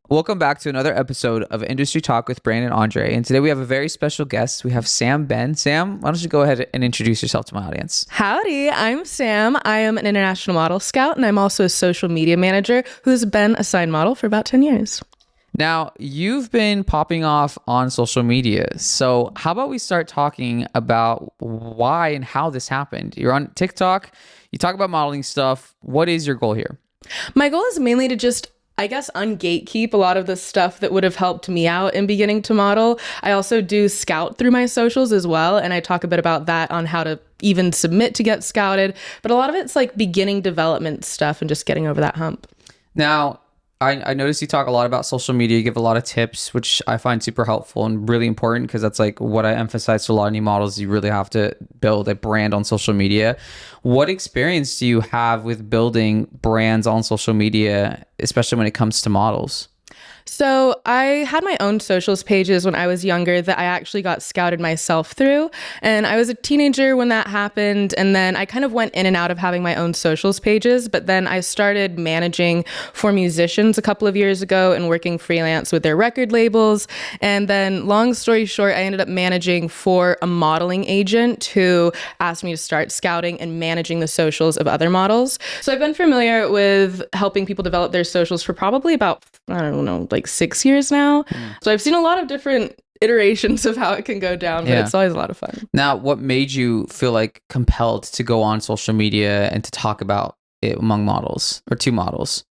Welcome back to another episode of Industry Talk with Brandon Andre. And today we have a very special guest. We have Sam Ben. Sam, why don't you go ahead and introduce yourself to my audience? Howdy, I'm Sam. I am an international model scout, and I'm also a social media manager who's been a sign model for about 10 years. Now, you've been popping off on social media. So, how about we start talking about why and how this happened? You're on TikTok, you talk about modeling stuff. What is your goal here? My goal is mainly to just ungatekeep a lot of the stuff that would have helped me out in beginning to model. I also do scout through my socials as well, and I talk a bit about that on how to even submit to get scouted. But a lot of it's like beginning development stuff and just getting over that hump. Now, I noticed you talk a lot about social media. You give a lot of tips, which I find super helpful and really important because that's like what I emphasize to a lot of new models. You really have to build a brand on social media. What experience do you have with building brands on social media, especially when it comes to models? So I had my own socials pages when I was younger that I actually got scouted myself through. And I was a teenager when that happened. And then I kind of went in and out of having my own socials pages. But then I started managing for musicians a couple of years ago and working freelance with their record labels. And then long story short, I ended up managing for a modeling agent who asked me to start scouting and managing the socials of other models. So I've been familiar with helping people develop their socials for probably about, I don't know, like 6 years now. So I've seen a lot of different iterations of how it can go down, but it's always a lot of fun. Now, what made you feel like compelled to go on social media and to talk about it among models or to models?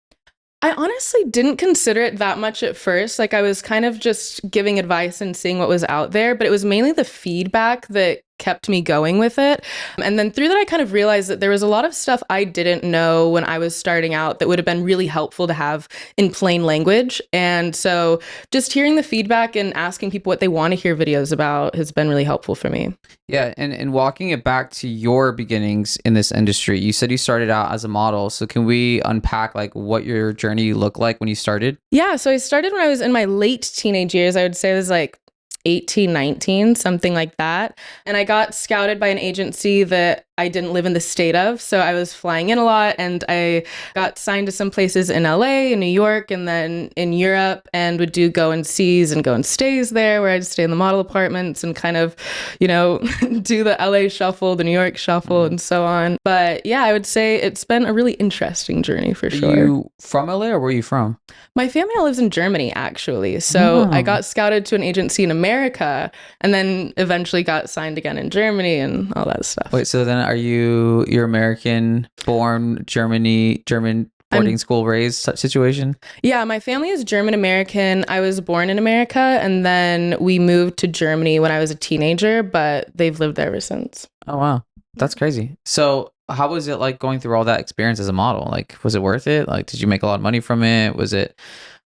I honestly didn't consider it that much at first. Like I was kind of just giving advice and seeing what was out there, but it was mainly the feedback that kept me going with it. And then through that, I kind of realized that there was a lot of stuff I didn't know when I was starting out that would have been really helpful to have in plain language. And so just hearing the feedback and asking people what they want to hear videos about has been really helpful for me. Yeah, and walking it back to your beginnings in this industry, you said you started out as a model. So can we unpack like what your journey looked like when you started? Yeah, so I started when I was in my late teenage years. I would say it was like 18, 19, something like that. And I got scouted by an agency that I didn't live in the state of. So I was flying in a lot and I got signed to some places in LA, in New York, and then in Europe, and would do go and sees and go and stays there where I'd stay in the model apartments and kind of, do the LA shuffle, the New York shuffle, and so on. But yeah, I would say it's been a really interesting journey for sure. Are you from LA or where are you from? My family lives in Germany, actually. So I got scouted to an agency in America and then eventually got signed again in Germany and all that stuff. Wait, so then you're American born, German boarding school raised such situation? Yeah, my family is German American. I was born in America and then we moved to Germany when I was a teenager, but they've lived there ever since. Oh, wow. That's crazy. So how was it like going through all that experience as a model? Like, was it worth it? Like, did you make a lot of money from it? Was it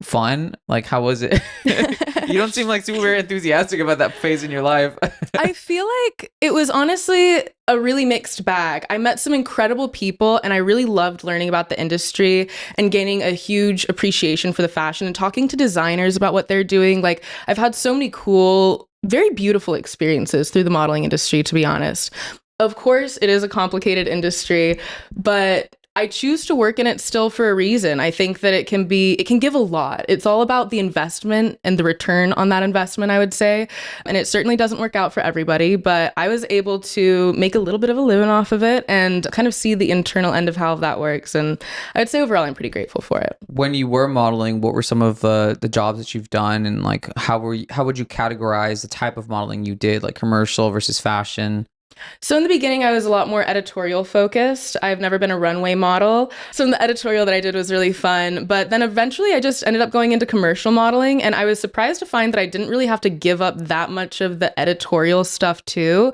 fun? Like, how was it? You don't seem like super enthusiastic about that phase in your life. I feel like it was honestly a really mixed bag. I met some incredible people and I really loved learning about the industry and gaining a huge appreciation for the fashion and talking to designers about what they're doing. Like, I've had so many cool, very beautiful experiences through the modeling industry, to be honest. Of course, it is a complicated industry, but I choose to work in it still for a reason. I think that it can give a lot. It's all about the investment and the return on that investment, I would say. And it certainly doesn't work out for everybody, but I was able to make a little bit of a living off of it and kind of see the internal end of how that works. And I'd say overall, I'm pretty grateful for it. When you were modeling, what were some of the jobs that you've done, and like how would you categorize the type of modeling you did, like commercial versus fashion? So in the beginning, I was a lot more editorial focused. I've never been a runway model. So the editorial that I did was really fun. But then eventually I just ended up going into commercial modeling. And I was surprised to find that I didn't really have to give up that much of the editorial stuff too,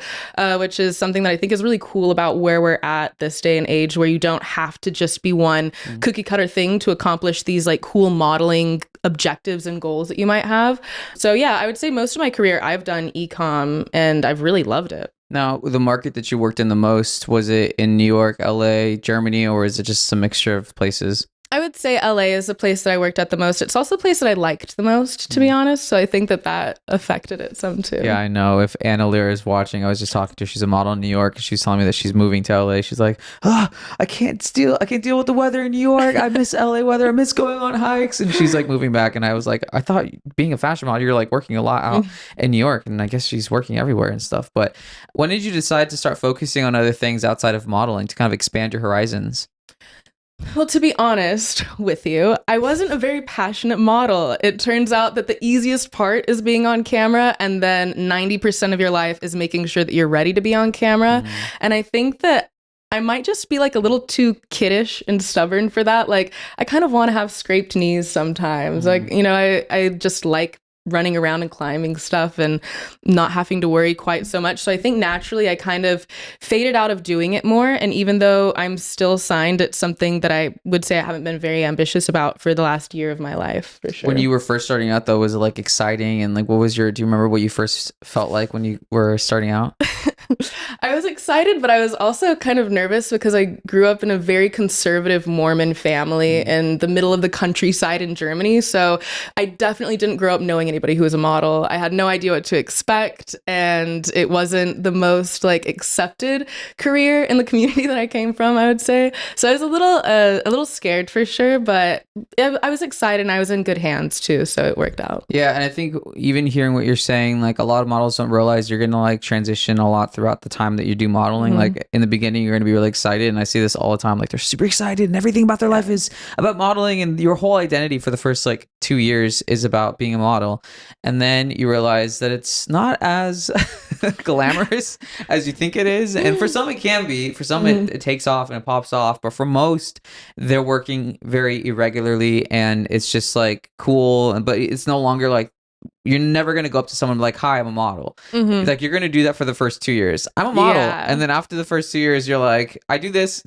which is something that I think is really cool about where we're at this day and age, where you don't have to just be one cookie cutter thing to accomplish these like cool modeling objectives and goals that you might have. So yeah, I would say most of my career I've done e-com and I've really loved it. Now, the market that you worked in the most, was it in New York, LA, Germany, or is it just a mixture of places? I would say LA is the place that I worked at the most. It's also the place that I liked the most, to be honest. So I think that affected it some too. Yeah, I know. If Anna Lear is watching, I was just talking to her. She's a model in New York. She's telling me that she's moving to LA. She's like, I can't deal with the weather in New York. I miss LA weather. I miss going on hikes. And she's like moving back. And I was like, I thought being a fashion model, you're like working a lot out in New York. And I guess she's working everywhere and stuff. But when did you decide to start focusing on other things outside of modeling to kind of expand your horizons? Well, to be honest with you, I wasn't a very passionate model. It turns out that the easiest part is being on camera, and then 90% of your life is making sure that you're ready to be on camera. And I think that I might just be like a little too kiddish and stubborn for that. Like, I kind of want to have scraped knees sometimes. Like, you know, I just like running around and climbing stuff and not having to worry quite so much. So I think naturally I kind of faded out of doing it more. And even though I'm still signed, it's something that I would say I haven't been very ambitious about for the last year of my life, for sure. When you were first starting out though, was it like exciting? And like, do you remember what you first felt like when you were starting out? I was excited, but I was also kind of nervous because I grew up in a very conservative Mormon family in the middle of the countryside in Germany. So I definitely didn't grow up knowing anybody who was a model. I had no idea what to expect, and it wasn't the most like accepted career in the community that I came from, I would say. So I was a little scared for sure, but I was excited and I was in good hands too. So it worked out. Yeah. And I think even hearing what you're saying, like a lot of models don't realize you're going to like transition a lot throughout the time that you do modeling. Like in the beginning, you're going to be really excited. And I see this all the time. Like they're super excited and everything about their life is about modeling. And your whole identity for the first like 2 years is about being a model. And then you realize that it's not as glamorous as you think it is. And for some, it can be. For some, it takes off and it pops off. But for most, they're working very irregularly. And it's just like cool. But it's no longer like, you're never going to go up to someone and be like, hi, I'm a model. Like you're going to do that for the first 2 years. I'm a model. Yeah. And then after the first 2 years, you're like, I do this,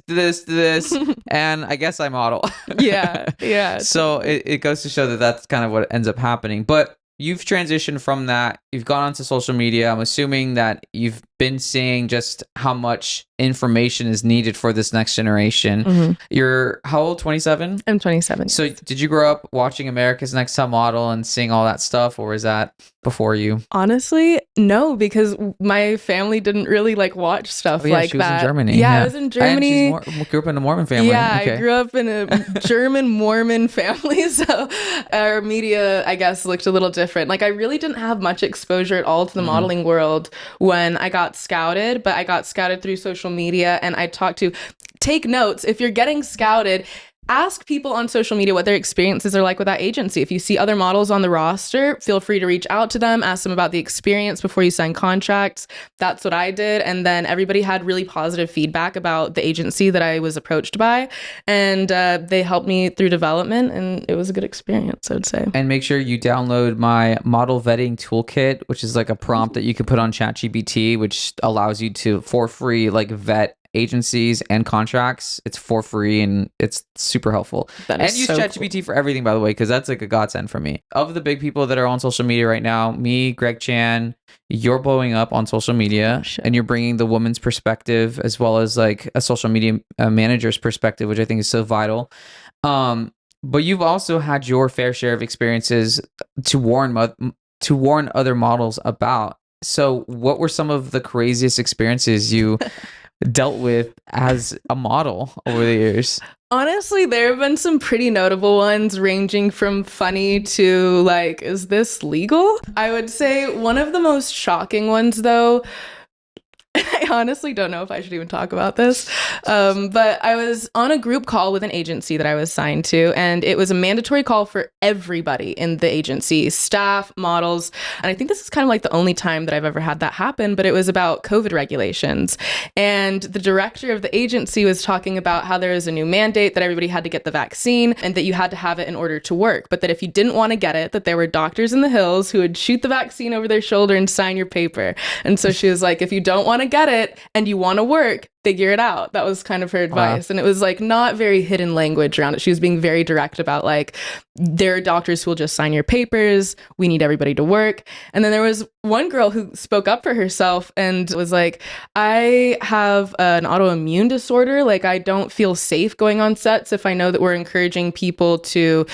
and I guess I model. Yeah. So it goes to show that that's kind of what ends up happening. But you've transitioned from that. You've gone onto social media. I'm assuming that you've been seeing just how much information is needed for this next generation. You're how old? 27? I'm 27. So did you grow up watching America's Next Top Model and seeing all that stuff, or was that before you? Honestly, no, because my family didn't really like watch stuff like she was that. In Germany. Yeah, I was in Germany. And she grew up in a Mormon family. Yeah, I grew up in a German Mormon family, so our media, I guess, looked a little different. Like I really didn't have much exposure at all to the modeling world when I got scouted, but I got scouted through social media, and I take notes. If you're getting scouted, ask people on social media what their experiences are like with that agency. If you see other models on the roster, feel free to reach out to them, ask them about the experience before you sign contracts. That's what I did. And then everybody had really positive feedback about the agency that I was approached by. And they helped me through development, and it was a good experience, I would say. And make sure you download my model vetting toolkit, which is like a prompt that you can put on ChatGPT, which allows you to, for free, like vet agencies and contracts. It's for free and it's super helpful. And use so ChatGPT for everything, by the way, because that's like a godsend for me. Of the big people that are on social media right now, me, Greg Chan, you're blowing up on social media, and you're bringing the woman's perspective as well as like a social media manager's perspective, which I think is so vital. But you've also had your fair share of experiences to warn other models about. So what were some of the craziest experiences you dealt with as a model over the years? Honestly, there have been some pretty notable ones, ranging from funny to like, is this legal? I would say one of the most shocking ones, though, I honestly don't know if I should even talk about this, but I was on a group call with an agency that I was signed to, and it was a mandatory call for everybody in the agency, staff, models, and I think this is kind of like the only time that I've ever had that happen, but it was about COVID regulations, and the director of the agency was talking about how there is a new mandate that everybody had to get the vaccine and that you had to have it in order to work, but that if you didn't want to get it, that there were doctors in the hills who would shoot the vaccine over their shoulder and sign your paper. And so she was like, if you don't want to get it, it and you want to work, figure it out. That was kind of her advice. And it was like not very hidden language around it. She was being very direct about like, there are doctors who will just sign your papers. We need everybody to work. And then there was one girl who spoke up for herself and was like, I have an autoimmune disorder. Like, I don't feel safe going on sets if I know that we're encouraging people to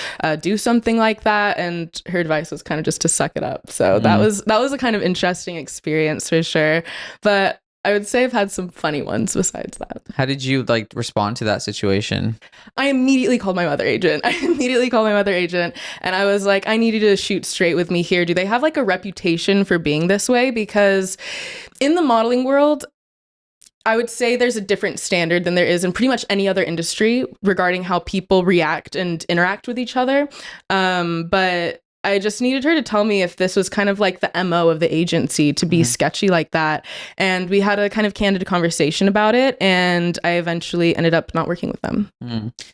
do something like that. And her advice was kind of just to suck it up. So that was a kind of interesting experience for sure. But I would say I've had some funny ones besides that. How did you like respond to that situation? I immediately called my mother agent. And I was like, I need you to shoot straight with me here. Do they have like a reputation for being this way? Because in the modeling world, I would say there's a different standard than there is in pretty much any other industry regarding how people react and interact with each other. But I just needed her to tell me if this was kind of like the MO of the agency to be sketchy like that. And we had a kind of candid conversation about it. And I eventually ended up not working with them.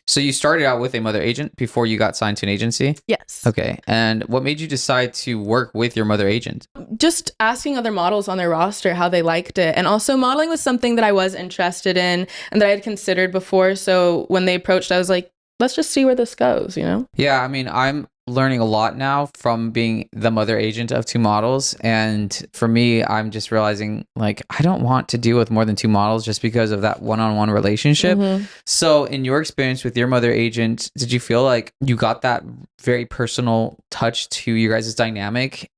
So you started out with a mother agent before you got signed to an agency? Yes. Okay. And what made you decide to work with your mother agent? Just asking other models on their roster how they liked it. And also modeling was something that I was interested in and that I had considered before. So when they approached, I was like, let's just see where this goes, you know? Yeah, I mean, I'm learning a lot now from being the mother agent of two models. And for me, I'm just realizing like, I don't want to deal with more than two models just because of that one-on-one relationship. So in your experience with your mother agent, did you feel like you got that very personal touch to your guys' dynamic?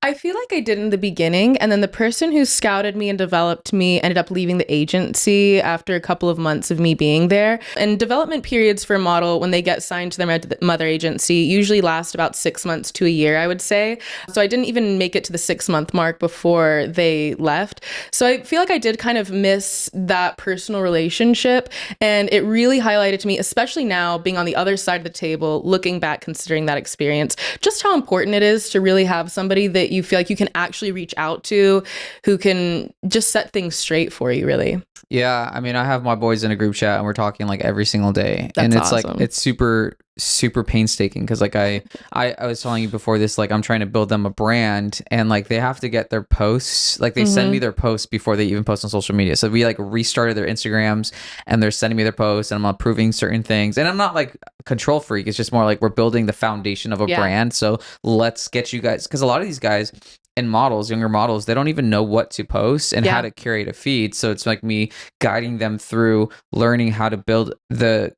I feel like I did in the beginning, and then the person who scouted me and developed me ended up leaving the agency after a couple of months of me being there. And development periods for a model when they get signed to their mother agency usually last about 6 months to a year, I would say. So I didn't even make it to the 6-month mark before they left. So I feel like I did kind of miss that personal relationship, and it really highlighted to me, especially now being on the other side of the table, looking back, considering that experience, just how important it is to really have somebody that you feel like you can actually reach out to, who can just set things straight for you, really. Yeah, I mean, I have my boys in a group chat and we're talking like every single day. That's and it's awesome. like, it's super painstaking because like I was telling you before this, like I'm trying to build them a brand and like they have to get their posts, like they send me their posts before they even post on social media. So we like restarted their Instagrams and they're sending me their posts and I'm approving certain things. And I'm not like a control freak. It's just more like we're building the foundation of a brand. So let's get you guys, because a lot of these guys and models, younger models, they don't even know what to post and how to curate a feed. So it's like me guiding them through learning how to build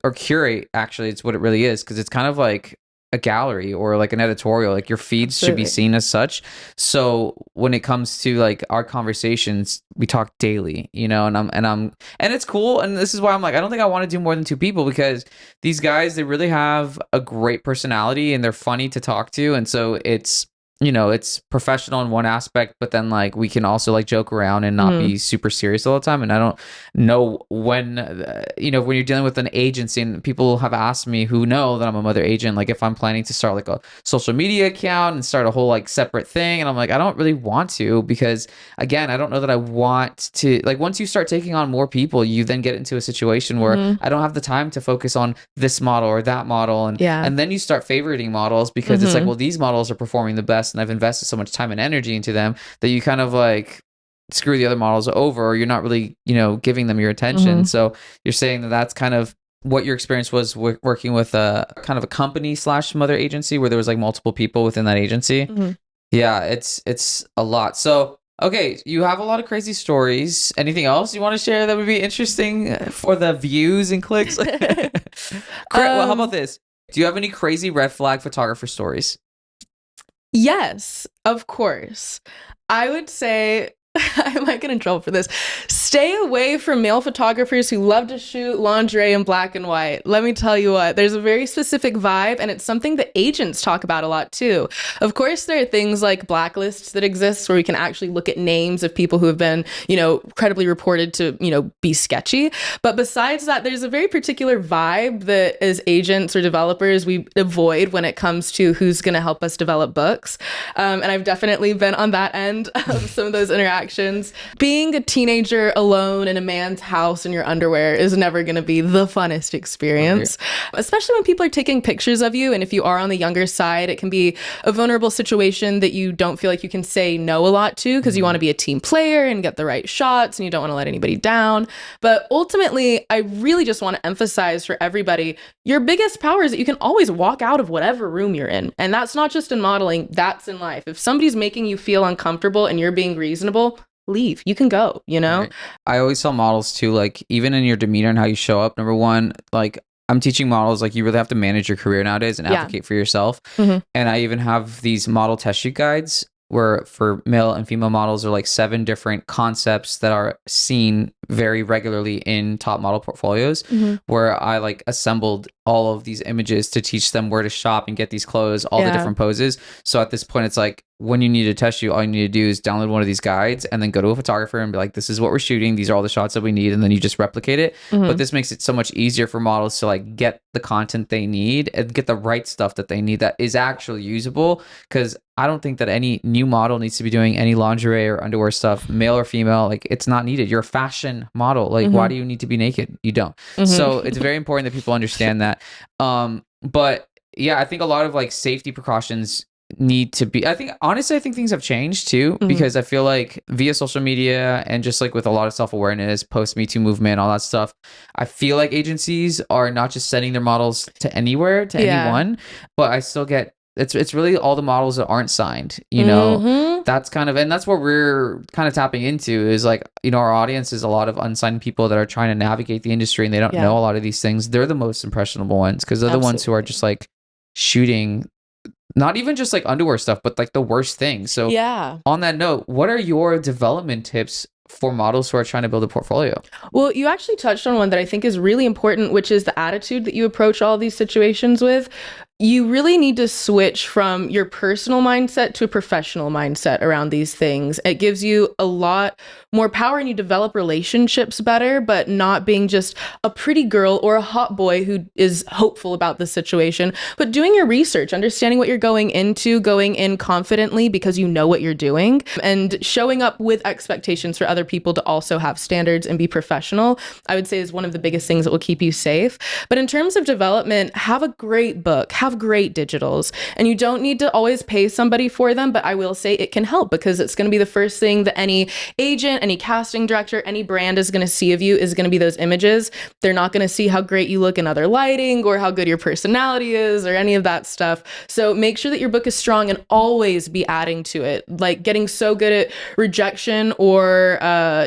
or curate, actually, it's what it really is, because it's kind of like a gallery or like an editorial. Like your feeds should be seen as such. So when it comes to like our conversations, we talk daily, you know, and it's cool. And this is why I'm like, I don't think I want to do more than two people, because these guys, they really have a great personality and they're funny to talk to. And so it's, you know, it's professional in one aspect, but then like we can also like joke around and not be super serious all the time. And I don't know when, you know, when you're dealing with an agency, and people have asked me who know that I'm a mother agent, like if I'm planning to start like a social media account and start a whole like separate thing. And I'm like, I don't really want to, because again, I don't know that I want to, like once you start taking on more people, you then get into a situation where I don't have the time to focus on this model or that model. And then you start favoriting models because it's like, well, these models are performing the best and I've invested so much time and energy into them that you kind of like screw the other models over, or you're not really, you know, giving them your attention. So you're saying that that's kind of what your experience was working with a kind of a company / mother agency where there was like multiple people within that agency. Yeah, it's a lot. So okay, you have a lot of crazy stories. Anything else you want to share that would be interesting for the views and clicks? Well, how about this? Do you have any crazy red flag photographer stories? Yes, of course. I would say, I might get in trouble for this. Stay away from male photographers who love to shoot lingerie in black and white. Let me tell you what, there's a very specific vibe, and it's something that agents talk about a lot too. Of course, there are things like blacklists that exist where we can actually look at names of people who have been, you know, credibly reported to, you know, be sketchy. But besides that, there's a very particular vibe that as agents or developers, we avoid when it comes to who's going to help us develop books. And I've definitely been on that end of some of those interactions. Being a teenager alone in a man's house in your underwear is never going to be the funnest experience, especially when people are taking pictures of you. And if you are on the younger side, it can be a vulnerable situation that you don't feel like you can say no a lot to, because you want to be a team player and get the right shots and you don't want to let anybody down. But ultimately, I really just want to emphasize for everybody, your biggest power is that you can always walk out of whatever room you're in. And that's not just in modeling, that's in life. If somebody's making you feel uncomfortable and you're being reasonable, leave. You can go, you know? Right. I always tell models too, like, even in your demeanor and how you show up, number one, like, I'm teaching models, like, you really have to manage your career nowadays and advocate for yourself. And I even have these model test shoot guides where for male and female models are like 7 different concepts that are seen very regularly in top model portfolios, where I like assembled all of these images to teach them where to shop and get these clothes, all the different poses. So at this point, it's like, when you need to test shoot, all you need to do is download one of these guides and then go to a photographer and be like, this is what we're shooting. These are all the shots that we need. And then you just replicate it. But this makes it so much easier for models to like get the content they need and get the right stuff that they need that is actually usable. Because I don't think that any new model needs to be doing any lingerie or underwear stuff, male or female. Like, it's not needed. You're a fashion model. Like, why do you need to be naked? You don't. So it's very important that people understand that. But yeah, I think a lot of like safety precautions need to be, I think things have changed too, because I feel like via social media and just like with a lot of self-awareness, post Me Too movement, all that stuff, I feel like agencies are not just sending their models to anywhere, to anyone, but I still get it's really all the models that aren't signed, you know. That's kind of, and that's what we're kind of tapping into, is like, you know, our audience is a lot of unsigned people that are trying to navigate the industry and they don't know a lot of these things. They're the most impressionable ones, because they're the ones who are just like shooting not even just like underwear stuff, but like the worst things. So on that note, what are your development tips for models who are trying to build a portfolio? Well, you actually touched on one that I think is really important, which is the attitude that you approach all these situations with. You really need to switch from your personal mindset to a professional mindset around these things. It gives you a lot more power and you develop relationships better, but not being just a pretty girl or a hot boy who is hopeful about the situation, but doing your research, understanding what you're going into, going in confidently because you know what you're doing, and showing up with expectations for other people to also have standards and be professional, I would say is one of the biggest things that will keep you safe. But in terms of development, have a great book, have great digitals, and you don't need to always pay somebody for them, but I will say it can help, because it's going to be the first thing that any agent, any casting director, any brand is going to see of you, is going to be those images. They're not going to see how great you look in other lighting or how good your personality is or any of that stuff. So make sure that your book is strong and always be adding to it. Like, getting so good at rejection or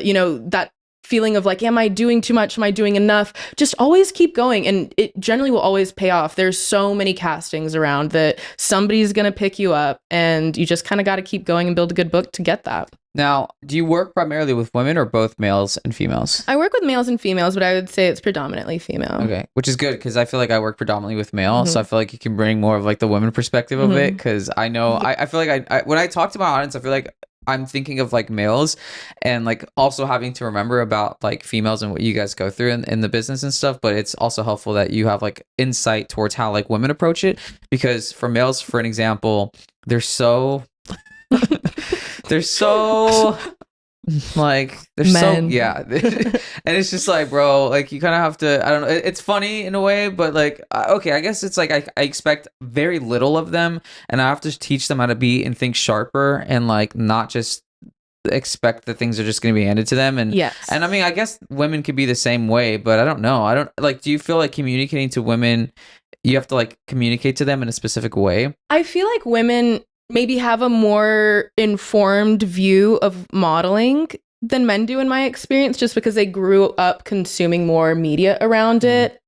you know, that feeling of like, am I doing too much? Am I doing enough? Just always keep going, and it generally will always pay off. There's so many castings around that somebody's going to pick you up, and you just kind of got to keep going and build a good book to get that. Now, do you work primarily with women or both males and females? I work with males and females, but I would say it's predominantly female. Okay, which is good, because I feel like I work predominantly with male, so I feel like you can bring more of like the women perspective of it, because I know, I feel like I when I talk to my audience, I feel like I'm thinking of like males, and like also having to remember about like females and what you guys go through in the business and stuff. But it's also helpful that you have like insight towards how like women approach it, because for males, for an example, they're so they're so like, they're Men. so, yeah. And it's just like, bro, like, you kind of have to, I don't know, it's funny in a way, but like, okay, I guess it's like I expect very little of them, and I have to teach them how to be and think sharper, and like not just expect that things are just going to be handed to them. And and I mean, I guess women could be the same way, but I don't know. I don't like, do you feel like communicating to women, you have to like communicate to them in a specific way? I feel like women maybe have a more informed view of modeling than men do, in my experience, just because they grew up consuming more media around it.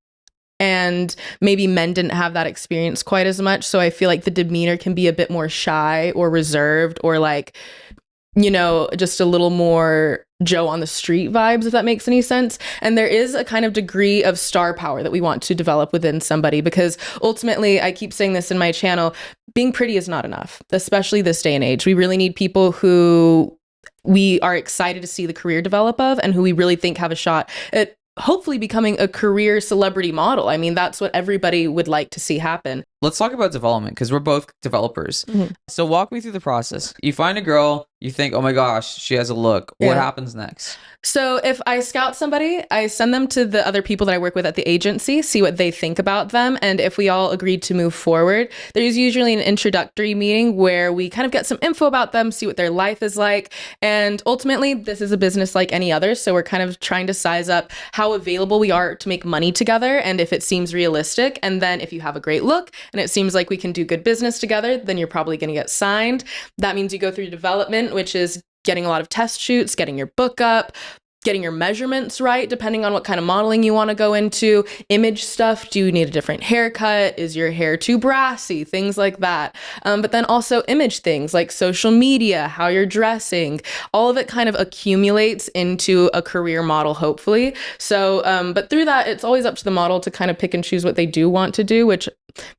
And maybe men didn't have that experience quite as much. So I feel like the demeanor can be a bit more shy or reserved, or like, you know, just a little more Joe on the street vibes, if that makes any sense. And there is a kind of degree of star power that we want to develop within somebody, because ultimately, I keep saying this in my channel, being pretty is not enough, especially this day and age. We really need people who we are excited to see the career develop of, and who we really think have a shot at hopefully becoming a career celebrity model. I mean, that's what everybody would like to see happen. let's talk about development because we're both developers. So walk me through the process. You find a girl, you think, oh my gosh, she has a look. What happens next? So if I scout somebody, I send them to the other people that I work with at the agency, see what they think about them. And if we all agreed to move forward, there's usually an introductory meeting where we kind of get some info about them, see what their life is like. And ultimately, this is a business like any other. So we're kind of trying to size up how available we are to make money together and if it seems realistic. And then if you have a great look and it seems like we can do good business together, then you're probably going to get signed. That means you go through development, which is getting a lot of test shoots, getting your book up, getting your measurements right, depending on what kind of modeling you want to go into, image stuff. Do you need a different haircut? Is your hair too brassy? Things like that. But then also image things like social media, how you're dressing, all of it kind of accumulates into a career model, hopefully. So, but through that, it's always up to the model to kind of pick and choose what they do want to do, which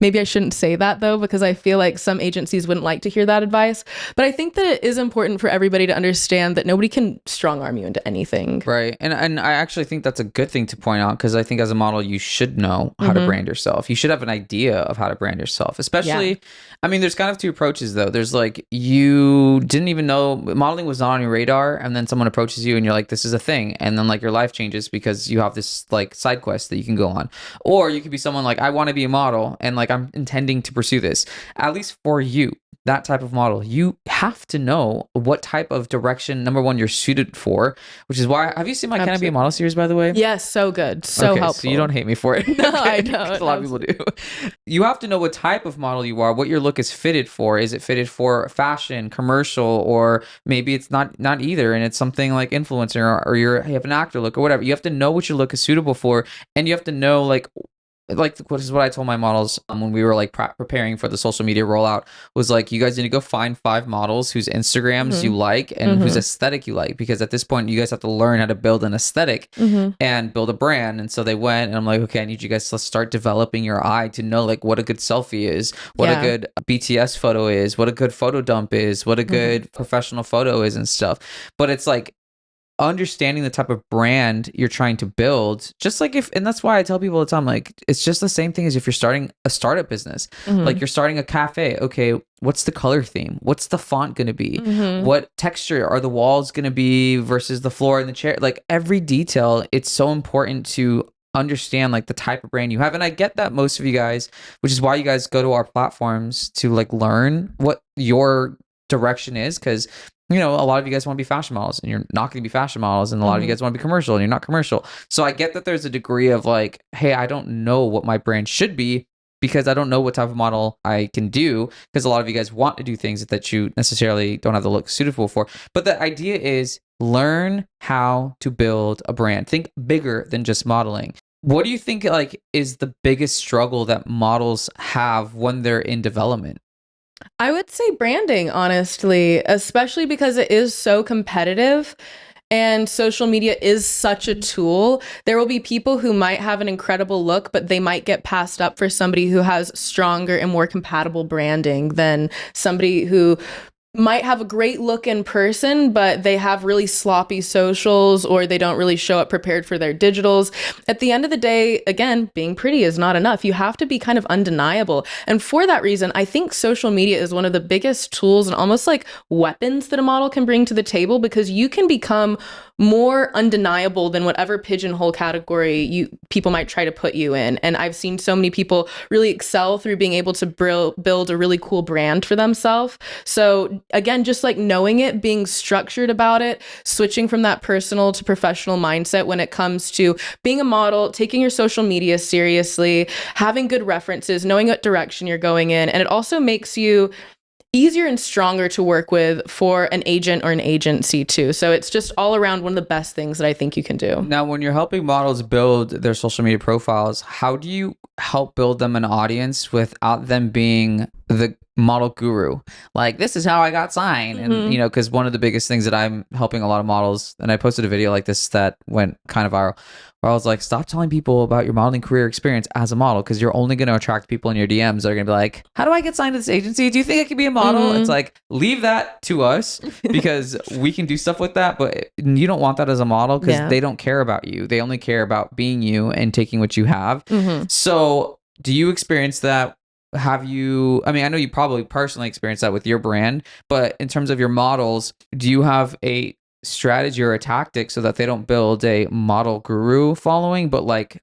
maybe I shouldn't say that though, because I feel like some agencies wouldn't like to hear that advice. But I think that it is important for everybody to understand that nobody can strong arm you into anything. Right. And I actually think that's a good thing to point out because I think as a model, you should know how to brand yourself. You should have an idea of how to brand yourself, especially, I mean, there's kind of two approaches though. There's like, you didn't even know modeling was not on your radar. And then someone approaches you and you're like, this is a thing. And then like your life changes because you have this like side quest that you can go on. Or you could be someone like, I want to be a model and like, I'm intending to pursue this. At least for you, that type of model, you have to know what type of direction, number one, you're suited for, which is why, have you seen my Can I Be a Model series, by the way? Yes, so good. So helpful. So you don't hate me for it. No, I don't. A lot of people do. You have to know what type of model you are, what your look is fitted for. Is it fitted for fashion, commercial, or maybe it's not either, and it's something like influencer, or you have an actor look or whatever. You have to know what your look is suitable for, and you have to know like this is what I told my models when we were like preparing for the social media rollout, was like, you guys need to go find 5 models whose Instagrams you like and whose aesthetic you like, because at this point you guys have to learn how to build an aesthetic and build a brand. And so they went, and I'm like, okay, I need you guys to start developing your eye to know like what a good selfie is, what a good BTS photo is, what a good photo dump is, what a good professional photo is and stuff. But it's like understanding the type of brand you're trying to build, just like and that's why I tell people all the time, like, it's just the same thing as if you're starting a startup business. Like, you're starting a cafe. Okay, what's the color theme? What's the font going to be? What texture are the walls going to be versus the floor and the chair? Like, every detail, it's so important to understand like the type of brand you have. And I get that most of you guys, which is why you guys go to our platforms to like learn what your direction is, because you know, a lot of you guys want to be fashion models and you're not going to be fashion models. And a lot of you guys want to be commercial and you're not commercial. So I get that there's a degree of like, hey, I don't know what my brand should be because I don't know what type of model I can do, because a lot of you guys want to do things that you necessarily don't have the look suitable for. But the idea is learn how to build a brand. Think bigger than just modeling. What do you think like is the biggest struggle that models have when they're in development? I would say branding, honestly, especially because it is so competitive and social media is such a tool. There will be people who might have an incredible look, but they might get passed up for somebody who has stronger and more compatible branding than somebody who might have a great look in person, but they have really sloppy socials, or they don't really show up prepared for their digitals. At the end of the day, again, being pretty is not enough. You have to be kind of undeniable. And for that reason, I think social media is one of the biggest tools and almost like weapons that a model can bring to the table, because you can become more undeniable than whatever pigeonhole category people might try to put you in. And I've seen so many people really excel through being able to build a really cool brand for themselves. So again, just like knowing it, being structured about it, switching from that personal to professional mindset when it comes to being a model, taking your social media seriously, having good references, knowing what direction you're going in. And it also makes you easier and stronger to work with for an agent or an agency too. So it's just all around one of the best things that I think you can do. Now, when you're helping models build their social media profiles, how do you help build them an audience without them being the model guru? Like, this is how I got signed. And, you know, because one of the biggest things that I'm helping a lot of models, and I posted a video like this that went kind of viral, where I was like, stop telling people about your modeling career experience as a model, because you're only going to attract people in your DMs that are going to be like, how do I get signed to this agency? Do you think I could be a model? It's like, leave that to us, because we can do stuff with that, but you don't want that as a model, because they don't care about you. They only care about being you and taking what you have. So do you experience that have you, I mean, I know you probably personally experienced that with your brand, but in terms of your models, do you have a strategy or a tactic so that they don't build a model guru following, but like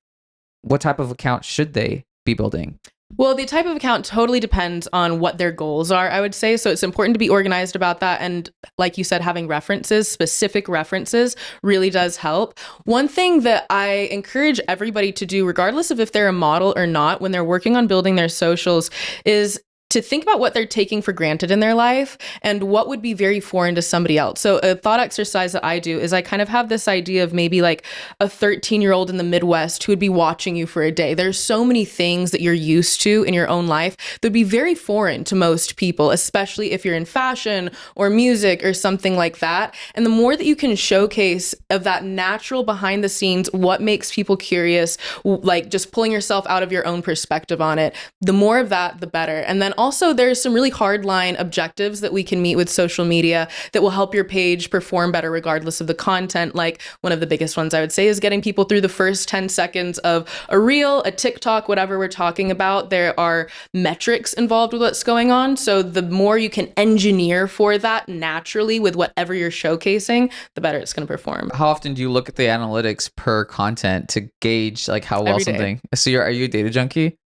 what type of account should they be building? Well, the type of account totally depends on what their goals are, I would say. So it's important to be organized about that. And like you said, having references, specific references, really does help. One thing that I encourage everybody to do, regardless of if they're a model or not, when they're working on building their socials, is to think about what they're taking for granted in their life and what would be very foreign to somebody else. So a thought exercise that I do is I kind of have this idea of maybe like a 13-year-old in the Midwest who would be watching you for a day. There's so many things that you're used to in your own life that would be very foreign to most people, especially if you're in fashion or music or something like that. And the more that you can showcase of that natural behind the scenes, what makes people curious, like just pulling yourself out of your own perspective on it, the more of that, the better. And then also there's some really hard line objectives that we can meet with social media that will help your page perform better regardless of the content. Like one of the biggest ones I would say is getting people through the first 10 seconds of a reel, a TikTok, whatever we're talking about. There are metrics involved with what's going on. So the more you can engineer for that naturally with whatever you're showcasing, the better it's going to perform. How often do you look at the analytics per content to gauge like how well Every day. something? So are you a data junkie?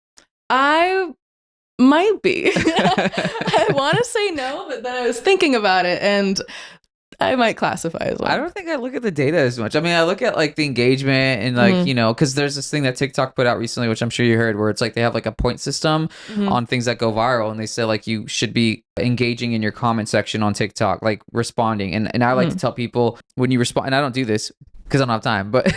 I might be. I want to say no, but then I was thinking about it and I might classify as well. I don't think I look at the data as much. I mean, I look at like the engagement and like, you know, because there's this thing that TikTok put out recently, which I'm sure you heard, where it's like they have like a point system on things that go viral. And they say like you should be engaging in your comment section on TikTok, like responding. And I like to tell people when you respond, and I don't do this because I don't have time, but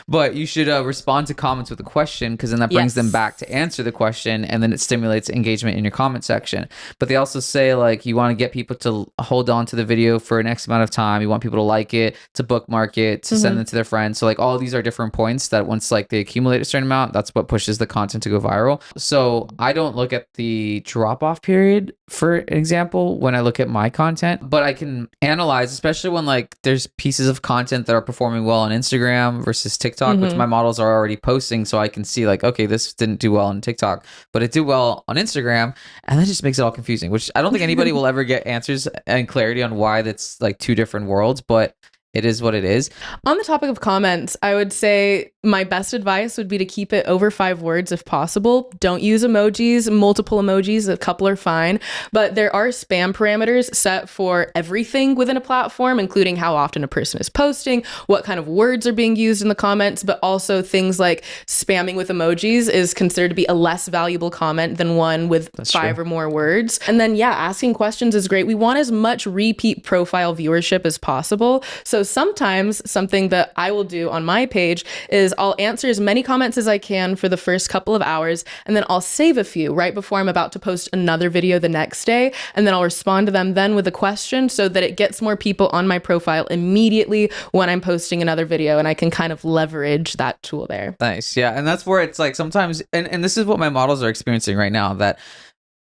but you should respond to comments with a question, because then that brings them back to answer the question, and then it stimulates engagement in your comment section. But they also say like you want to get people to hold on to the video for an X amount of time. You want people to like it, to bookmark it, to send it to their friends. So like all of these are different points that once like they accumulate a certain amount, that's what pushes the content to go viral. So I don't look at the drop off period, for example, when I look at my content, but I can analyze, especially when like there's pieces of content that are performing well on Instagram versus TikTok, which my models are already posting. So I can see like, okay, this didn't do well on TikTok, but it did well on Instagram. And that just makes it all confusing, which I don't think anybody will ever get answers and clarity on why that's like two different worlds, but it is what it is. On the topic of comments, I would say my best advice would be to keep it over 5 words if possible. Don't use emojis, multiple emojis, a couple are fine. But there are spam parameters set for everything within a platform, including how often a person is posting, what kind of words are being used in the comments, but also things like spamming with emojis is considered to be a less valuable comment than one with That's 5 true. or more words. And then, yeah, asking questions is great. We want as much repeat profile viewership as possible. So sometimes something that I will do on my page is I'll answer as many comments as I can for the first couple of hours, and then I'll save a few right before I'm about to post another video the next day, and then I'll respond to them then with a question so that it gets more people on my profile immediately when I'm posting another video, and I can kind of leverage that tool there. Nice. Yeah. And that's where it's like sometimes, and this is what my models are experiencing right now, that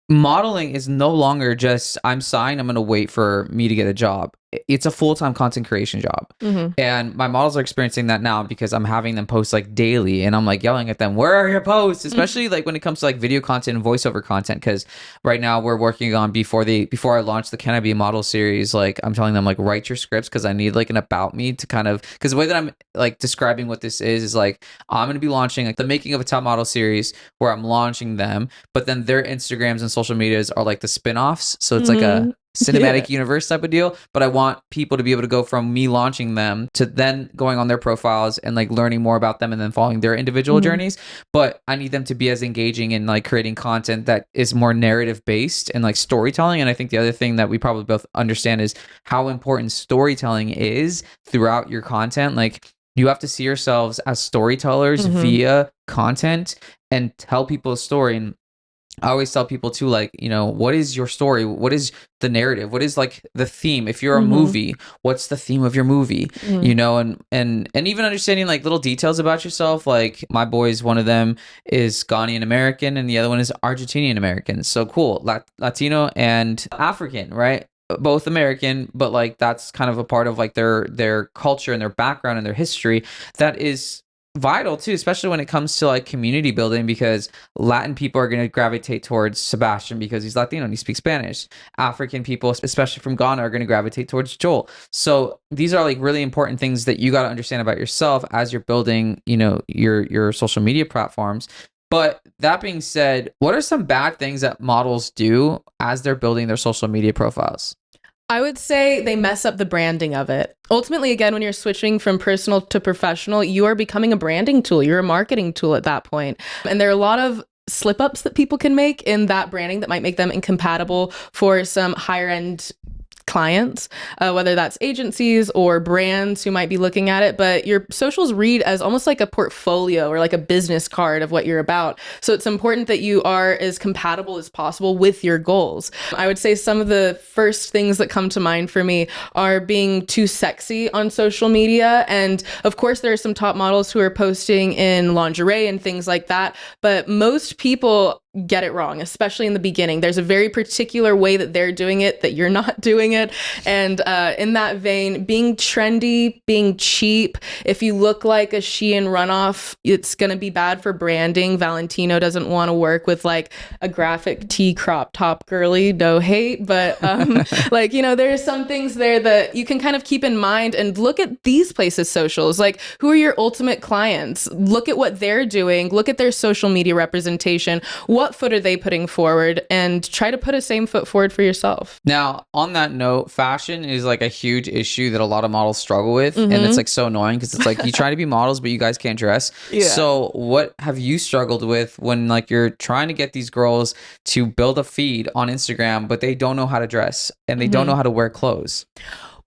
modeling is no longer just I'm signed, I'm going to wait for me to get a job. It's a full-time content creation job. And my models are experiencing that now because I'm having them post like daily, and I'm like yelling at them, where are your posts? Especially like when it comes to like video content and voiceover content, because right now we're working on before I launch the Can I Be a Model series, like I'm telling them like write your scripts, because I need like an about me to kind of, because the way that I'm like describing what this is like I'm going to be launching like the Making of a Top Model series where I'm launching them, but then their Instagrams and social medias are like the spin-offs. So it's like a cinematic universe type of deal, but I want people to be able to go from me launching them to then going on their profiles and like learning more about them and then following their individual journeys. But I need them to be as engaging in like creating content that is more narrative based and like storytelling. And I think the other thing that we probably both understand is how important storytelling is throughout your content. Like you have to see yourselves as storytellers via content and tell people a story. And I always tell people too, like, you know, what is your story? What is the narrative? What is like the theme? If you're a movie, what's the theme of your movie? You know, and even understanding like little details about yourself. Like my boys, one of them is Ghanaian American and the other one is Argentinian American. So cool. Latino and African, right? Both American, but like that's kind of a part of like their culture and their background and their history that is vital too, especially when it comes to like community building, because Latin people are going to gravitate towards Sebastian because he's Latino and he speaks Spanish. African people, especially from Ghana, are going to gravitate towards Joel. So these are like really important things that you got to understand about yourself as you're building, you know, your social media platforms. But that being said, what are some bad things that models do as they're building their social media profiles? I would say they mess up the branding of it. Ultimately, again, when you're switching from personal to professional, you are becoming a branding tool. You're a marketing tool at that point. And there are a lot of slip ups that people can make in that branding that might make them incompatible for some higher end clients, whether that's agencies or brands who might be looking at it. But your socials read as almost like a portfolio or like a business card of what you're about. So it's important that you are as compatible as possible with your goals. I would say some of the first things that come to mind for me are being too sexy on social media. And of course, there are some top models who are posting in lingerie and things like that. But most people get it wrong, especially in the beginning. There's a very particular way that they're doing it that you're not doing it. And in that vein, being trendy, being cheap, if you look like a Shein runoff, it's going to be bad for branding. Valentino doesn't want to work with like a graphic tee crop top girly, no hate, but like, you know, there's some things there that you can kind of keep in mind and look at these places' socials. Like, who are your ultimate clients? Look at what they're doing, look at their social media representation. What foot are they putting forward, and try to put a same foot forward for yourself. Now, on that note, fashion is like a huge issue that a lot of models struggle with. And it's like so annoying because it's like you try to be models, but you guys can't dress. Yeah. So what have you struggled with when like you're trying to get these girls to build a feed on Instagram, but they don't know how to dress and they don't know how to wear clothes?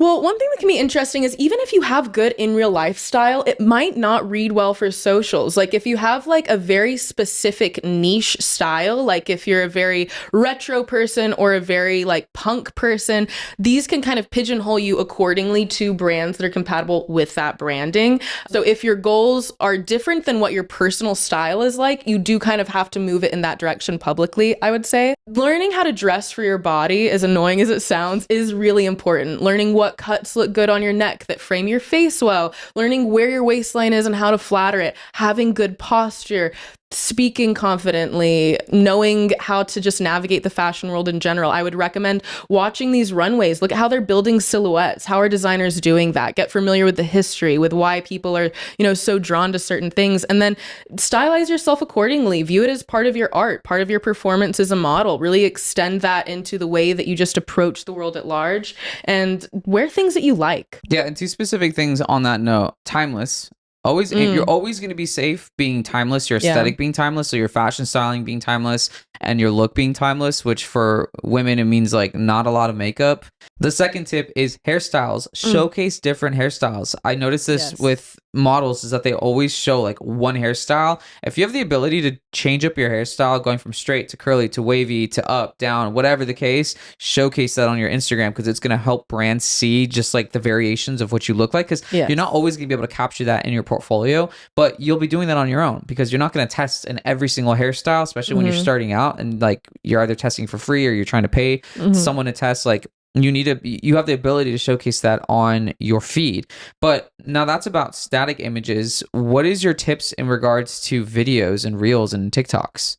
Well, one thing that can be interesting is even if you have good in real life style, it might not read well for socials. Like if you have like a very specific niche style, like if you're a very retro person or a very like punk person, these can kind of pigeonhole you accordingly to brands that are compatible with that branding. So if your goals are different than what your personal style is like, you do kind of have to move it in that direction publicly, I would say. Learning how to dress for your body, as annoying as it sounds, is really important. Learning what cuts look good on your neck that frame your face well, learning where your waistline is and how to flatter it, having good posture, speaking confidently, knowing how to just navigate the fashion world in general. I would recommend watching these runways. Look at how they're building silhouettes. How are designers doing that? Get familiar with the history, with why people are, you know, so drawn to certain things, and then stylize yourself accordingly. View it as part of your art, part of your performance as a model. Really extend that into the way that you just approach the world at large, and wear things that you like. Yeah, and two specific things on that note. Timeless. Always, you're always going to be safe being timeless, your aesthetic being timeless, so your fashion styling being timeless, and your look being timeless, which for women, it means like not a lot of makeup. The second tip is hairstyles. Showcase different hairstyles. I noticed this with models is that they always show like one hairstyle. If you have the ability to change up your hairstyle, going from straight to curly to wavy to up, down, whatever the case, showcase that on your Instagram, because it's going to help brands see just like the variations of what you look like, because you're not always going to be able to capture that in your portfolio, but you'll be doing that on your own because you're not going to test in every single hairstyle, especially when you're starting out and like you're either testing for free or you're trying to pay someone to test. Like you have the ability to showcase that on your feed. But now that's about static images. What is your tips in regards to videos and reels and TikToks?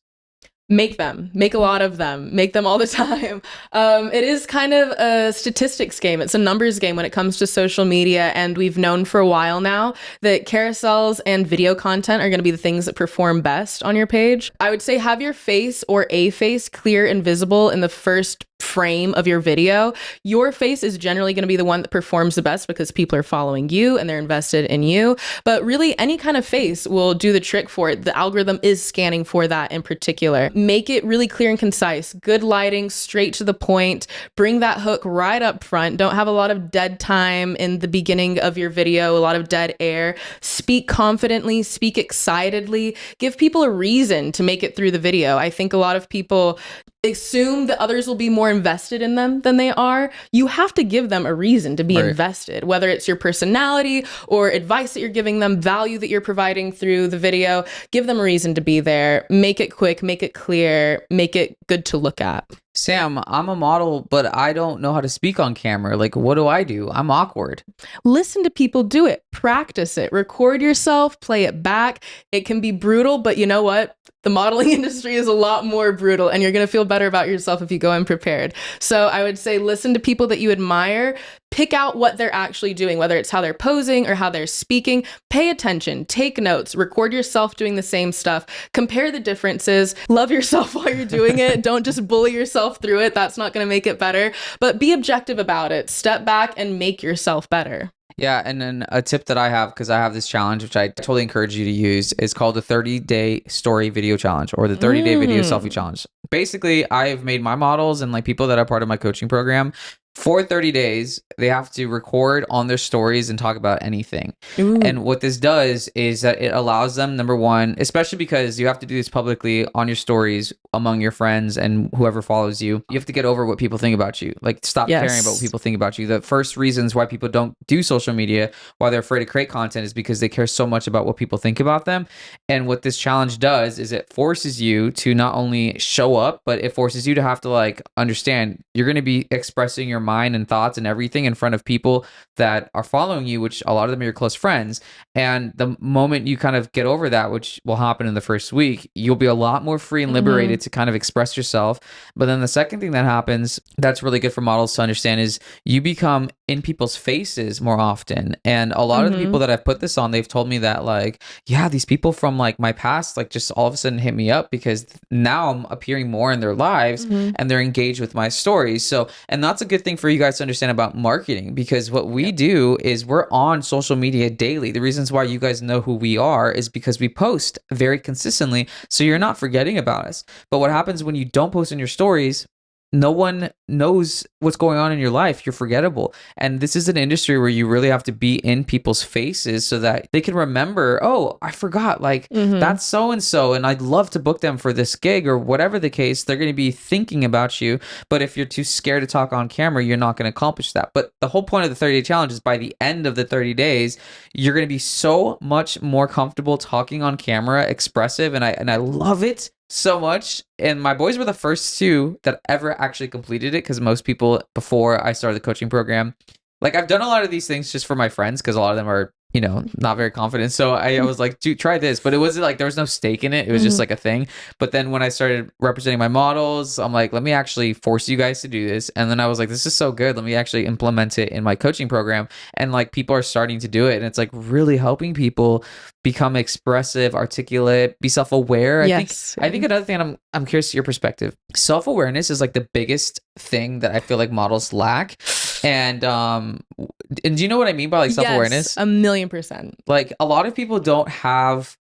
Make them. Make a lot of them. Make them all the time. It is kind of a statistics game. It's a numbers game when it comes to social media. And we've known for a while now that carousels and video content are going to be the things that perform best on your page. I would say have your face or a face clear and visible in the first frame of your video. Your face is generally going to be the one that performs the best because people are following you and they're invested in you. But really, any kind of face will do the trick for it. The algorithm is scanning for that in particular. Make it really clear and concise. Good lighting, straight to the point. Bring that hook right up front. Don't have a lot of dead time in the beginning of your video, a lot of dead air. Speak confidently, speak excitedly. Give people a reason to make it through the video. I think a lot of people assume that others will be more invested in them than they are. You have to give them a reason to be invested, whether it's your personality or advice that you're giving them, value that you're providing through the video. Give them a reason to be there. Make it quick, make it clear, make it good to look at. Sam, I'm a model, but I don't know how to speak on camera. Like, what do I do? I'm awkward. Listen to people do it, practice it, record yourself, play it back. It can be brutal, but you know what? The modeling industry is a lot more brutal, and you're going to feel better about yourself if you go in prepared. So I would say listen to people that you admire, pick out what they're actually doing, whether it's how they're posing or how they're speaking. Pay attention, take notes, record yourself doing the same stuff, compare the differences, love yourself while you're doing it. Don't just bully yourself through it. That's not going to make it better, but be objective about it. Step back and make yourself better. Yeah, and then a tip that I have, because I have this challenge, which I totally encourage you to use, is called the 30-day story video challenge, or the 30-day video selfie challenge. Basically, I've made my models and like people that are part of my coaching program, for 30 days, they have to record on their stories and talk about anything. Ooh. And what this does is that it allows them, number one, especially because you have to do this publicly on your stories among your friends and whoever follows you, you have to get over what people think about you. Like, stop caring about what people think about you. The first reasons why people don't do social media, why they're afraid to create content, is because they care so much about what people think about them. And what this challenge does is it forces you to not only show up, but it forces you to have to like understand you're going to be expressing your mind and thoughts and everything in front of people that are following you, which a lot of them are your close friends. And the moment you kind of get over that, which will happen in the first week, you'll be a lot more free and liberated to kind of express yourself. But then the second thing that happens that's really good for models to understand is you become in people's faces more often. And a lot of the people that I've put this on, they've told me that like, yeah, these people from like my past, like just all of a sudden hit me up because now I'm appearing more in their lives and they're engaged with my stories. So, and that's a good thing for you guys to understand about marketing, because what we do is we're on social media daily. The reasons why you guys know who we are is because we post very consistently. So you're not forgetting about us. But what happens when you don't post in your stories, no one knows what's going on in your life. You're forgettable. And this is an industry where you really have to be in people's faces so that they can remember, oh, I forgot, like that's so-and-so, and I'd love to book them for this gig or whatever the case. They're going to be thinking about you. But if you're too scared to talk on camera, you're not going to accomplish that. But the whole point of the 30-day challenge is by the end of the 30 days, you're going to be so much more comfortable talking on camera, expressive. And I love it so much. And my boys were the first two that ever actually completed it, because most people before I started the coaching program, like I've done a lot of these things just for my friends because a lot of them are, you know, not very confident. So I was like, dude, try this. But it wasn't like there was no stake in it. It was just like a thing. But then when I started representing my models, I'm like, let me actually force you guys to do this. And then I was like, this is so good. Let me actually implement it in my coaching program. And like people are starting to do it. And it's like really helping people become expressive, articulate, be self-aware. I think another thing, I'm curious to your perspective. Self-awareness is like the biggest thing that I feel like models lack. And do you know what I mean by like self-awareness? Yes, 1,000,000%. Like a lot of people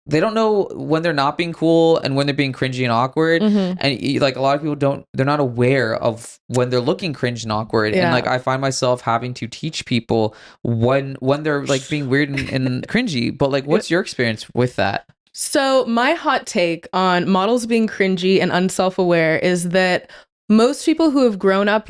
they don't know when they're not being cool and when they're being cringy and awkward. And like a lot of people they're not aware of when they're looking cringe and awkward. And like I find myself having to teach people when they're like being weird and cringy. But like, what's your experience with that? So my hot take on models being cringy and unself-aware is that most people who have grown up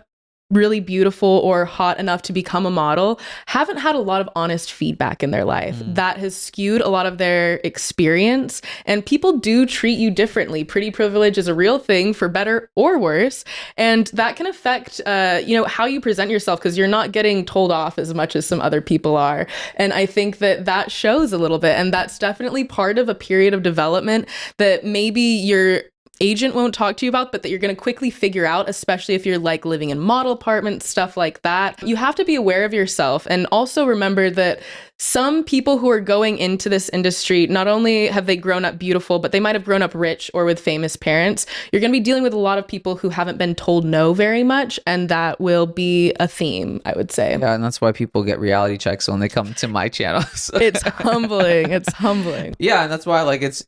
really beautiful or hot enough to become a model haven't had a lot of honest feedback in their life. That has skewed a lot of their experience, and people do treat you differently. Pretty privilege is a real thing, for better or worse, and that can affect how you present yourself, because you're not getting told off as much as some other people are. And I think that shows a little bit, and that's definitely part of a period of development that maybe your agent won't talk to you about, but that you're going to quickly figure out, especially if you're like living in model apartments, stuff like that. You have to be aware of yourself, and also remember that some people who are going into this industry, not only have they grown up beautiful, but they might have grown up rich or with famous parents. You're going to be dealing with a lot of people who haven't been told no very much, and that will be a theme, I would say. Yeah, and that's why people get reality checks when they come to my channel. So. It's humbling. It's humbling. Yeah, and that's why like it's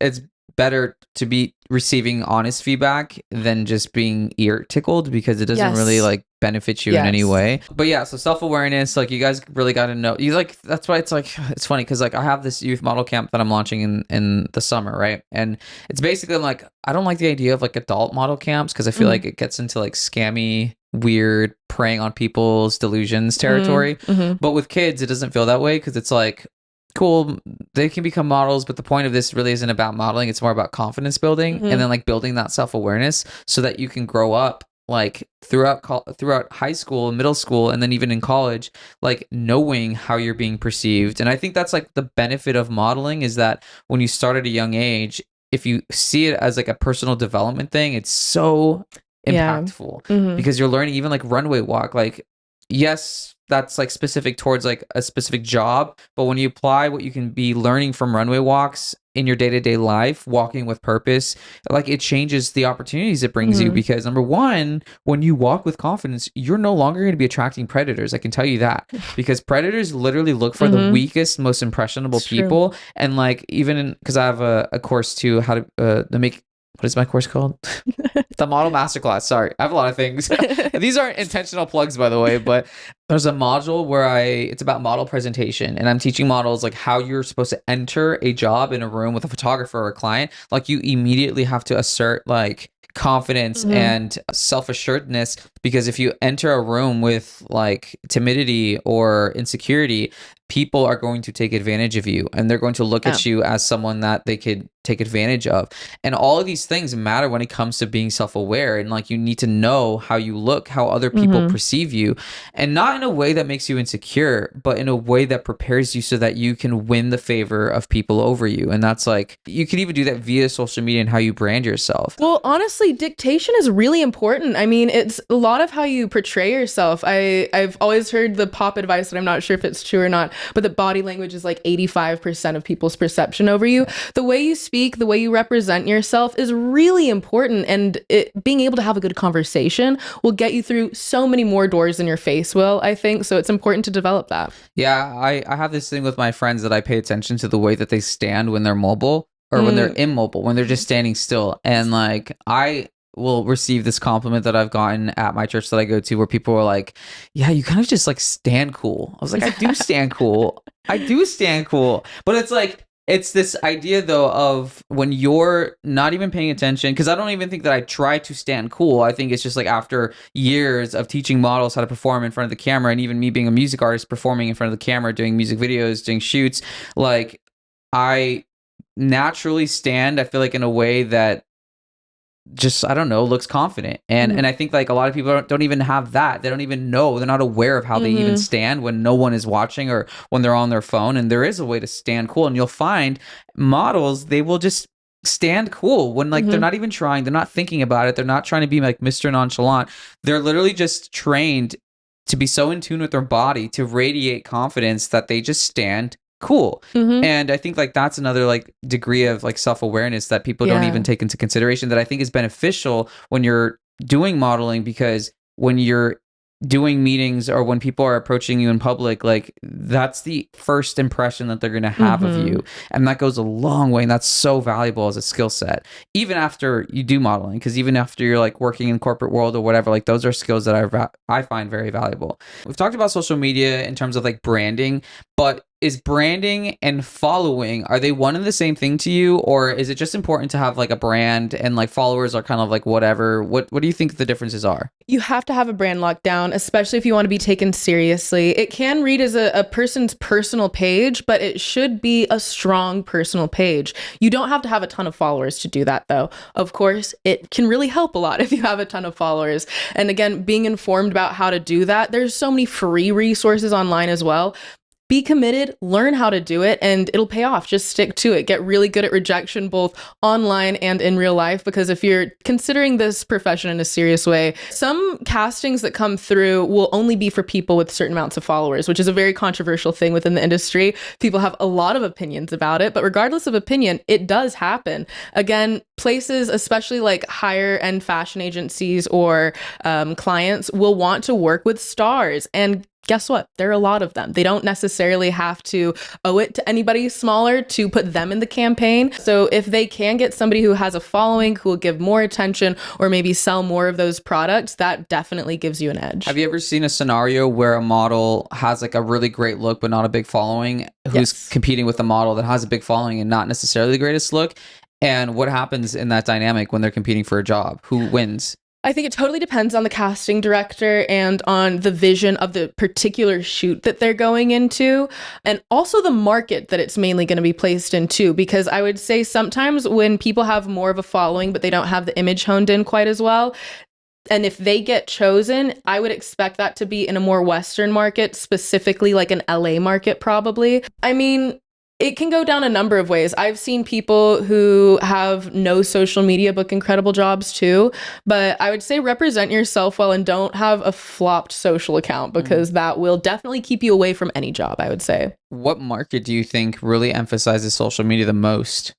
better to be receiving honest feedback than just being ear tickled, because it doesn't really like benefit you in any way. But yeah, so self-awareness, like you guys really got to know, you like, that's why it's like, it's funny because like I have this youth model camp that I'm launching in the summer, right? And it's basically, I'm like, I don't like the idea of like adult model camps because I feel like it gets into like scammy, weird, preying on people's delusions territory. But with kids, it doesn't feel that way, because it's like, cool, they can become models, but the point of this really isn't about modeling. It's more about confidence building and then like building that self-awareness so that you can grow up like throughout high school and middle school and then even in college, like knowing how you're being perceived. And I think that's like the benefit of modeling, is that when you start at a young age, if you see it as like a personal development thing, it's so Yeah. impactful because you're learning. Even like runway walk, like yes, that's like specific towards like a specific job, but when you apply what you can be learning from runway walks in your day-to-day life, walking with purpose, like it changes the opportunities it brings you. Because number one, when you walk with confidence, you're no longer going to be attracting predators. I can tell you that, because predators literally look for the weakest, most impressionable It's true. people. And like, even because I have a course too, how to make, what is my course called? The Model Masterclass. Sorry, I have a lot of things. These aren't intentional plugs, by the way, but there's a module where it's about model presentation, and I'm teaching models like how you're supposed to enter a job in a room with a photographer or a client. Like you immediately have to assert like confidence and self-assuredness, because if you enter a room with like timidity or insecurity, people are going to take advantage of you, and they're going to look at you as someone that they could take advantage of. And all of these things matter when it comes to being self-aware, and like you need to know how you look, how other people perceive you, and not in a way that makes you insecure, but in a way that prepares you so that you can win the favor of people over you. And that's like, you can even do that via social media and how you brand yourself. Well, honestly, dictation is really important. I mean, it's a lot of how you portray yourself. I've always heard the pop advice, and I'm not sure if it's true or not, but that body language is like 85% of people's perception over you. The way you speak, the way you represent yourself is really important. And being able to have a good conversation will get you through so many more doors than your face will, I think. So it's important to develop that. Yeah, I have this thing with my friends that I pay attention to the way that they stand when they're mobile, or when they're immobile, when they're just standing still. And like, I will receive this compliment that I've gotten at my church that I go to, where people are like, yeah, you kind of just like stand cool. I was like, I do stand cool. I do stand cool. But it's like, it's this idea though of when you're not even paying attention, because I don't even think that I try to stand cool. I think it's just like, after years of teaching models how to perform in front of the camera, and even me being a music artist, performing in front of the camera, doing music videos, doing shoots, like I naturally stand, I feel like, in a way that just, I don't know, looks confident. And I think like a lot of people don't even have that. They don't even know. They're not aware of how they even stand when no one is watching, or when they're on their phone. And there is a way to stand cool. And you'll find models, they will just stand cool when like they're not even trying. They're not thinking about it. They're not trying to be like Mr. Nonchalant. They're literally just trained to be so in tune with their body, to radiate confidence, that they just stand cool. And I think like that's another like degree of like self-awareness that people don't even take into consideration, that I think is beneficial when you're doing modeling, because when you're doing meetings, or when people are approaching you in public, like that's the first impression that they're going to have of you, and that goes a long way, and that's so valuable as a skill set, even after you do modeling, because even after you're like working in corporate world or whatever, like those are skills that I find very valuable. We've talked about social media in terms of like branding, but is branding and following, are they one and the same thing to you, or is it just important to have like a brand and like followers are kind of like whatever? What do you think the differences are? You have to have a brand lockdown, especially if you want to be taken seriously. It can read as a person's personal page, but it should be a strong personal page. You don't have to have a ton of followers to do that, though. Of course, it can really help a lot if you have a ton of followers. And again, being informed about how to do that, there's so many free resources online as well. Be committed, learn how to do it, and it'll pay off. Just stick to it. Get really good at rejection, both online and in real life, because if you're considering this profession in a serious way, some castings that come through will only be for people with certain amounts of followers, which is a very controversial thing within the industry. People have a lot of opinions about it, but regardless of opinion, it does happen. Again, places, especially like higher end fashion agencies or clients, will want to work with stars, and guess what? There are a lot of them. They don't necessarily have to owe it to anybody smaller to put them in the campaign. So if they can get somebody who has a following, who will give more attention, or maybe sell more of those products, that definitely gives you an edge. Have you ever seen a scenario where a model has like a really great look but not a big following, who's competing with a model that has a big following and not necessarily the greatest look? And what happens in that dynamic when they're competing for a job? Who wins? I think it totally depends on the casting director and on the vision of the particular shoot that they're going into, and also the market that it's mainly going to be placed into. Because I would say sometimes when people have more of a following, but they don't have the image honed in quite as well, And if they get chosen, I would expect that to be in a more Western market, specifically like an LA market, probably. I mean, it can go down a number of ways. I've seen people who have no social media book incredible jobs too, but I would say represent yourself well and don't have a flopped social account, because that will definitely keep you away from any job, I would say. What market do you think really emphasizes social media the most?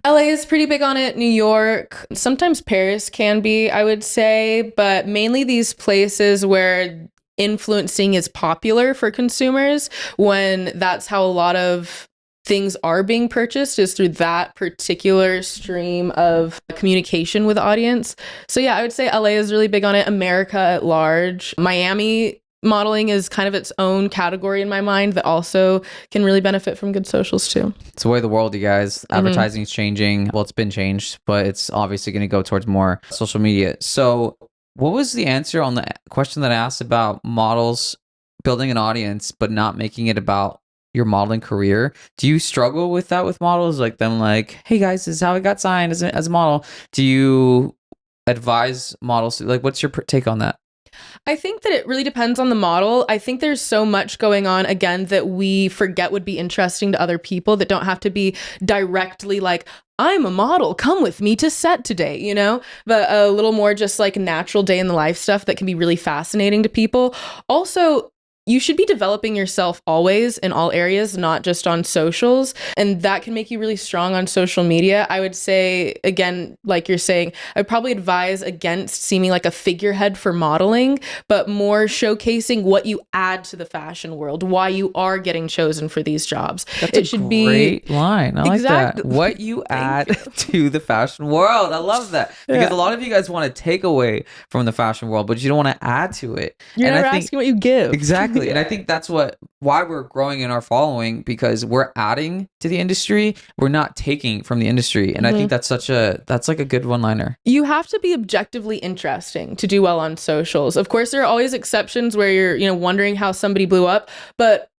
LA is pretty big on it. New York, sometimes Paris can be, I would say, but mainly these places where influencing is popular for consumers, when that's how a lot of things are being purchased, is through that particular stream of communication with the audience. So yeah, I would say LA is really big on it. America at large. Miami modeling is kind of its own category in my mind that also can really benefit from good socials too. It's the way of the world, you guys. Advertising is changing. Well, it's been changed, but it's obviously going to go towards more social media. So what was the answer on the question that I asked about models building an audience, but not making it about your modeling career? Do you struggle with that with models? Like them like, hey guys, this is how I got signed as a model. Do you advise models? Like, what's your take on that? I think that it really depends on the model. I think there's so much going on, again, that we forget would be interesting to other people, that don't have to be directly like, I'm a model, come with me to set today, you know, but a little more just like natural day in the life stuff that can be really fascinating to people. Also, you should be developing yourself always in all areas, not just on socials. And that can make you really strong on social media. I would say, again, like you're saying, I'd probably advise against seeming like a figurehead for modeling, but more showcasing what you add to the fashion world, why you are getting chosen for these jobs. That's it should be great line. I like that. What you add to the fashion world. I love that. Because a lot of you guys want to take away from the fashion world, but you don't want to add to it. You're never asking what you give. Exactly. And I think that's why we're growing in our following, because we're adding to the industry. We're not taking from the industry. And I think that's like a good one-liner. You have to be objectively interesting to do well on socials. Of course, there are always exceptions where you're, wondering how somebody blew up, but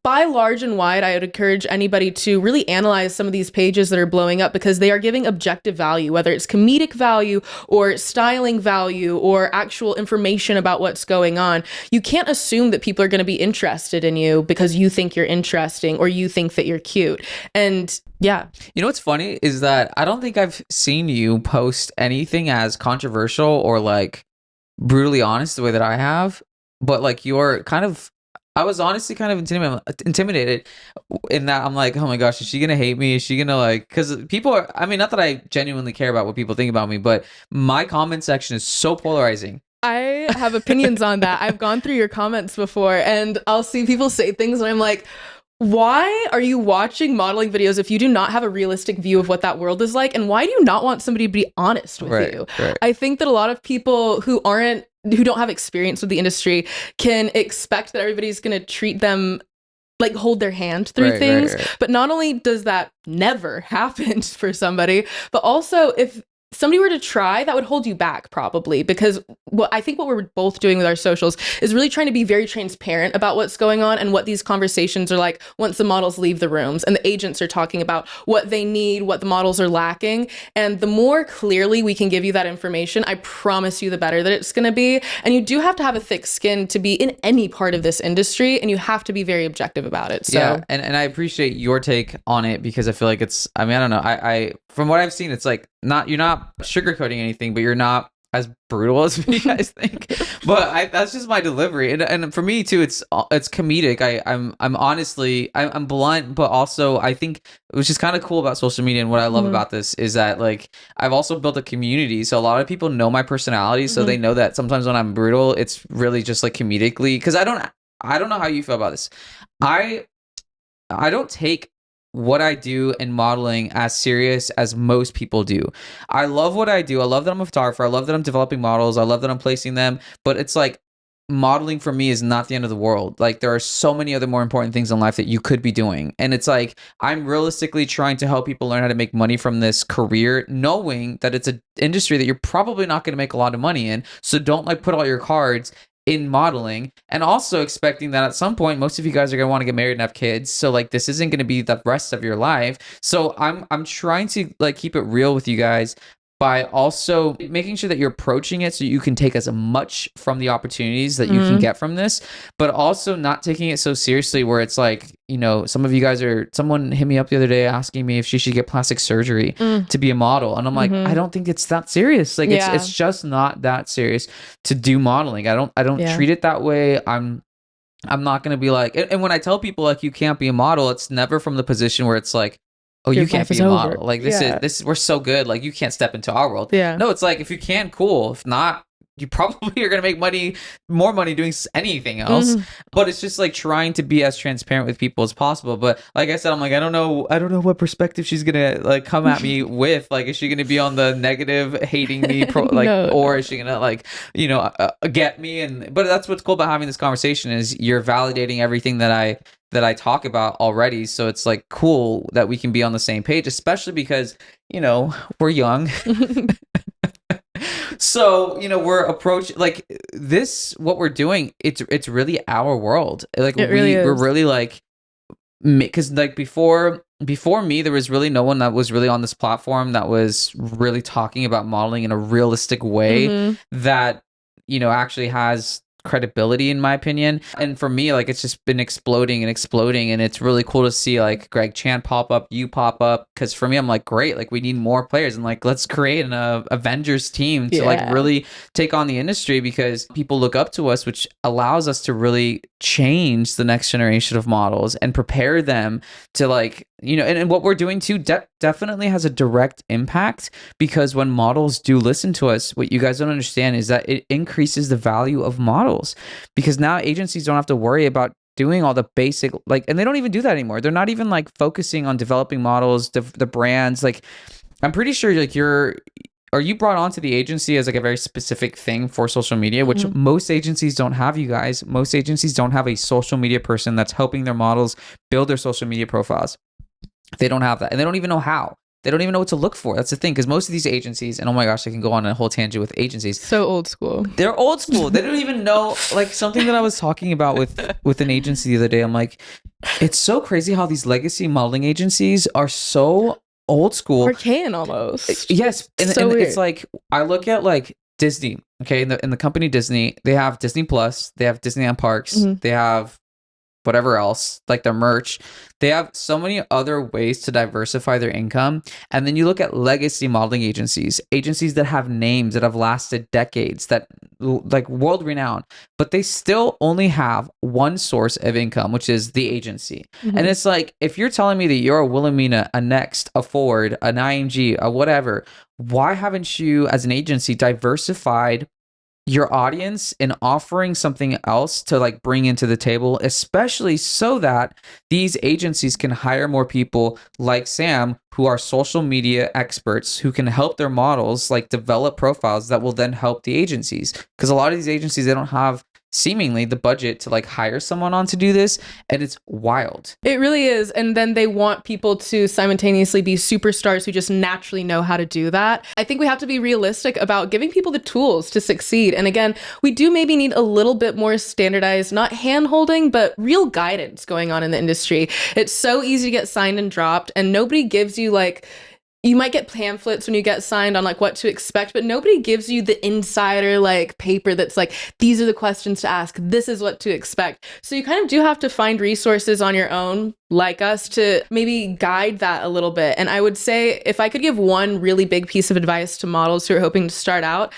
by large and wide, I would encourage anybody to really analyze some of these pages that are blowing up, because they are giving objective value, whether it's comedic value or styling value or actual information about what's going on. You can't assume that people are going to be interested in you because you think you're interesting or you think that you're cute. And yeah. You know what's funny is that I don't think I've seen you post anything as controversial or like brutally honest the way that I have, but like you're kind of, I was honestly kind of intimidated in that I'm like, oh my gosh, is she gonna hate me? Is she gonna like, because people are, I mean, not that I genuinely care about what people think about me, but my comment section is so polarizing. I have opinions on that. I've gone through your comments before and I'll see people say things and I'm like, why are you watching modeling videos if you do not have a realistic view of what that world is like? And why do you not want somebody to be honest with you? Right. I think that a lot of people who don't have experience with the industry can expect that everybody's going to treat them like hold their hand through things. Right. But not only does that never happen for somebody, but also if somebody were to try, that would hold you back probably, because I think what we're both doing with our socials is really trying to be very transparent about what's going on and what these conversations are like once the models leave the rooms and the agents are talking about what they need, what the models are lacking. And the more clearly we can give you that information, I promise you the better that it's going to be. And you do have to have a thick skin to be in any part of this industry, and you have to be very objective about it. So yeah, and I appreciate your take on it, because I feel like it's, I mean, I don't know, I from what I've seen, it's like you're not sugarcoating anything, but you're not as brutal as you guys think. But that's just my delivery, and for me too, it's comedic. I'm honestly I'm blunt, but also I think which is kind of cool about social media, and what I love about this is that like I've also built a community, so a lot of people know my personality, so they know that sometimes when I'm brutal, it's really just like comedically, because I don't know how you feel about this. I don't take what I do in modeling as serious as most people do. I love what I do. I love that I'm a photographer. I love that I'm developing models. I love that I'm placing them. But it's like modeling for me is not the end of the world. Like there are so many other more important things in life that you could be doing. And it's like I'm realistically trying to help people learn how to make money from this career, knowing that it's an industry that you're probably not going to make a lot of money in. So don't like put all your cards in modeling, and also expecting that at some point most of you guys are going to want to get married and have kids, so like this isn't going to be the rest of your life. So I'm trying to like keep it real with you guys, by also making sure that you're approaching it so you can take as much from the opportunities that you can get from this, but also not taking it so seriously where it's like, you know, someone hit me up the other day asking me if she should get plastic surgery to be a model. And I'm like, I don't think it's that serious. Like it's just not that serious to do modeling. I don't treat it that way. I'm not going to be like, and when I tell people like you can't be a model, it's never from the position where it's like, oh, you can't be a model. Like this is we're so good. Like you can't step into our world. Yeah. No, it's like if you can, cool. If not, you probably are going to make more money doing anything else. But it's just like trying to be as transparent with people as possible. But like I said, I'm like, I don't know what perspective she's going to like come at me with. Like, is she going to be on the negative, hating me, or is she going to like, you know, get me? But that's what's cool about having this conversation is you're validating everything that I talk about already. So it's like cool that we can be on the same page, especially because, you know, we're young. So, you know, we're approaching like this, what we're doing, it's really our world. Like we're really like, because like before me, there was really no one that was really on this platform that was really talking about modeling in a realistic way that, you know, actually has credibility in my opinion. And for me, like it's just been exploding and it's really cool to see like Greg Chan pop up, you pop up, because for me I'm like, great, like we need more players and like let's create an Avengers team to like really take on the industry, because people look up to us, which allows us to really change the next generation of models and prepare them to like, you know, and what we're doing too definitely has a direct impact, because when models do listen to us, what you guys don't understand is that it increases the value of models, because now agencies don't have to worry about doing all the basic, like, and they don't even do that anymore. They're not even like focusing on developing models, the brands. Like, I'm pretty sure like are you brought onto the agency as like a very specific thing for social media, which most agencies don't have, you guys. Most agencies don't have a social media person that's helping their models build their social media profiles. They don't have that. And they don't even know how. They don't even know what to look for. That's the thing. Because most of these agencies, and oh my gosh, I can go on a whole tangent with agencies. So old school. They're old school. They don't even know, like something that I was talking about with an agency the other day. I'm like, it's so crazy how these legacy modeling agencies are so old school. Arcane almost. Yes. And it's like, I look at like Disney, okay, in the company Disney, they have Disney Plus, they have Disneyland Parks, they have whatever else, like their merch. They have so many other ways to diversify their income. And then you look at legacy modeling agencies that have names that have lasted decades, that like world renowned, but they still only have one source of income, which is the agency. And it's like, if you're telling me that you're a Wilhelmina, a Next, a Ford, an IMG, a whatever, why haven't you as an agency diversified your audience and offering something else to like bring into the table, especially so that these agencies can hire more people like Sam, who are social media experts, who can help their models like develop profiles that will then help the agencies? Because a lot of these agencies, they don't have seemingly the budget to like hire someone on to do this, and it's wild. It really is. And then they want people to simultaneously be superstars who just naturally know how to do that. I think we have to be realistic about giving people the tools to succeed. And again, we do maybe need a little bit more standardized, not hand-holding, but real guidance going on in the industry. It's so easy to get signed and dropped, and nobody gives you like, you might get pamphlets when you get signed on like what to expect, but nobody gives you the insider like paper that's like, these are the questions to ask, this is what to expect. So you kind of do have to find resources on your own, like us, to maybe guide that a little bit. And I would say, if I could give one really big piece of advice to models who are hoping to start out,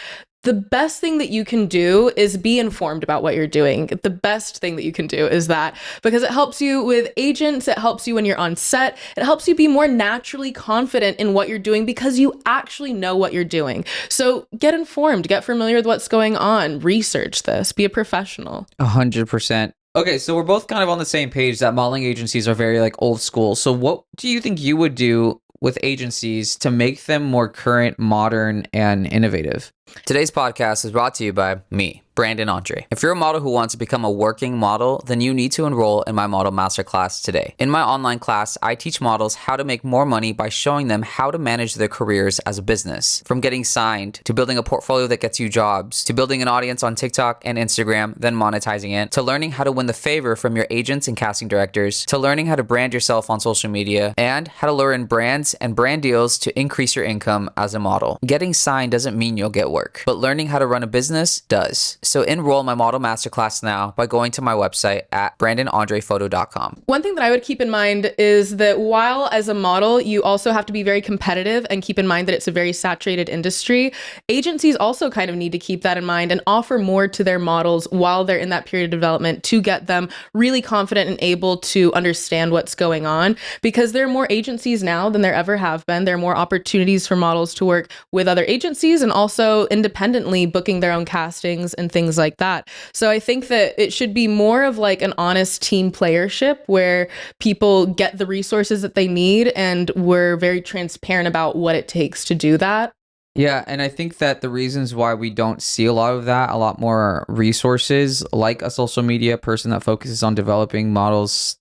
the best thing that you can do is be informed about what you're doing. The best thing that you can do is that, because it helps you with agents, it helps you when you're on set, it helps you be more naturally confident in what you're doing because you actually know what you're doing. So get informed, get familiar with what's going on, research this, be a professional. 100%. Okay, so we're both kind of on the same page that modeling agencies are very like old school. So what do you think you would do with agencies to make them more current, modern, and innovative? Today's podcast is brought to you by me, Brandon Andre. If you're a model who wants to become a working model, then you need to enroll in my Model Masterclass today. In my online class, I teach models how to make more money by showing them how to manage their careers as a business. From getting signed, to building a portfolio that gets you jobs, to building an audience on TikTok and Instagram, then monetizing it, to learning how to win the favor from your agents and casting directors, to learning how to brand yourself on social media, and how to lure in brands and brand deals to increase your income as a model. Getting signed doesn't mean you'll get work, but learning how to run a business does. So enroll in my Model Masterclass now by going to my website at brandonandrephoto.com. One thing that I would keep in mind is that while as a model, you also have to be very competitive and keep in mind that it's a very saturated industry, agencies also kind of need to keep that in mind and offer more to their models while they're in that period of development to get them really confident and able to understand what's going on, because there are more agencies now than there ever have been. There are more opportunities for models to work with other agencies and also independently booking their own castings and things like that. So I think that it should be more of like an honest team playership where people get the resources that they need and we're very transparent about what it takes to do that. Yeah, and I think that the reasons why we don't see a lot of that, a lot more resources, like a social media person that focuses on developing models'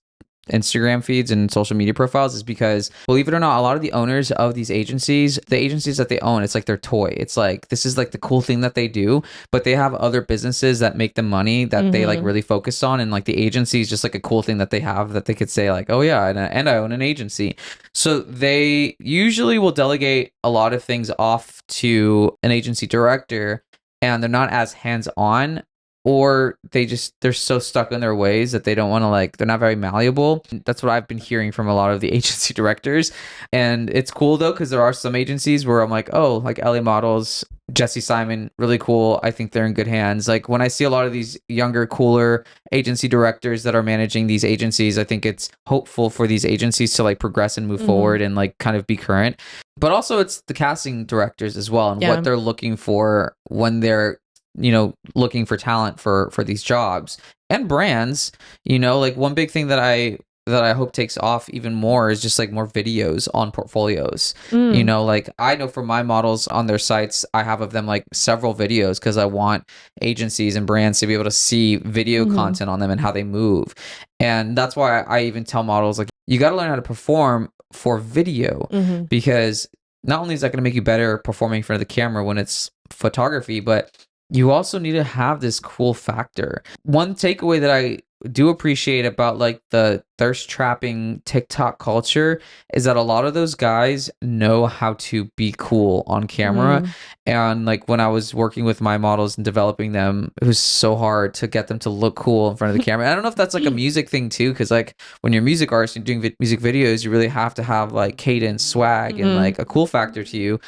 Instagram feeds and social media profiles, is because, believe it or not, a lot of the owners of these agencies, the agencies that they own, it's like their toy. It's like, this is like the cool thing that they do, but they have other businesses that make them money that they like really focus on. And like the agency is just like a cool thing that they have that they could say like, oh yeah, and I own an agency. So they usually will delegate a lot of things off to an agency director, and they're not as hands-on, or they're so stuck in their ways that they don't want to, like, they're not very malleable. That's what I've been hearing from a lot of the agency directors. And it's cool though, because there are some agencies where I'm like, oh, like LA Models, Jesse Simon, really cool. I think they're in good hands. Like when I see a lot of these younger, cooler agency directors that are managing these agencies, I think it's hopeful for these agencies to like progress and move forward and like kind of be current. But also it's the casting directors as well, and what they're looking for when they're, you know, looking for talent for these jobs, and brands. You know, like one big thing that I hope takes off even more is just like more videos on portfolios. You know, like I know for my models on their sites, I have of them like several videos because I want agencies and brands to be able to see video content on them and how they move. And that's why I even tell models, like, you got to learn how to perform for video, because not only is that going to make you better performing in front of the camera when it's photography, but you also need to have this cool factor. One takeaway that I do appreciate about like the thirst trapping TikTok culture is that a lot of those guys know how to be cool on camera. And like when I was working with my models and developing them, it was so hard to get them to look cool in front of the camera. And I don't know if that's like a music thing too, because like when you're a music artist and doing music videos, you really have to have like cadence, swag, and like a cool factor to you.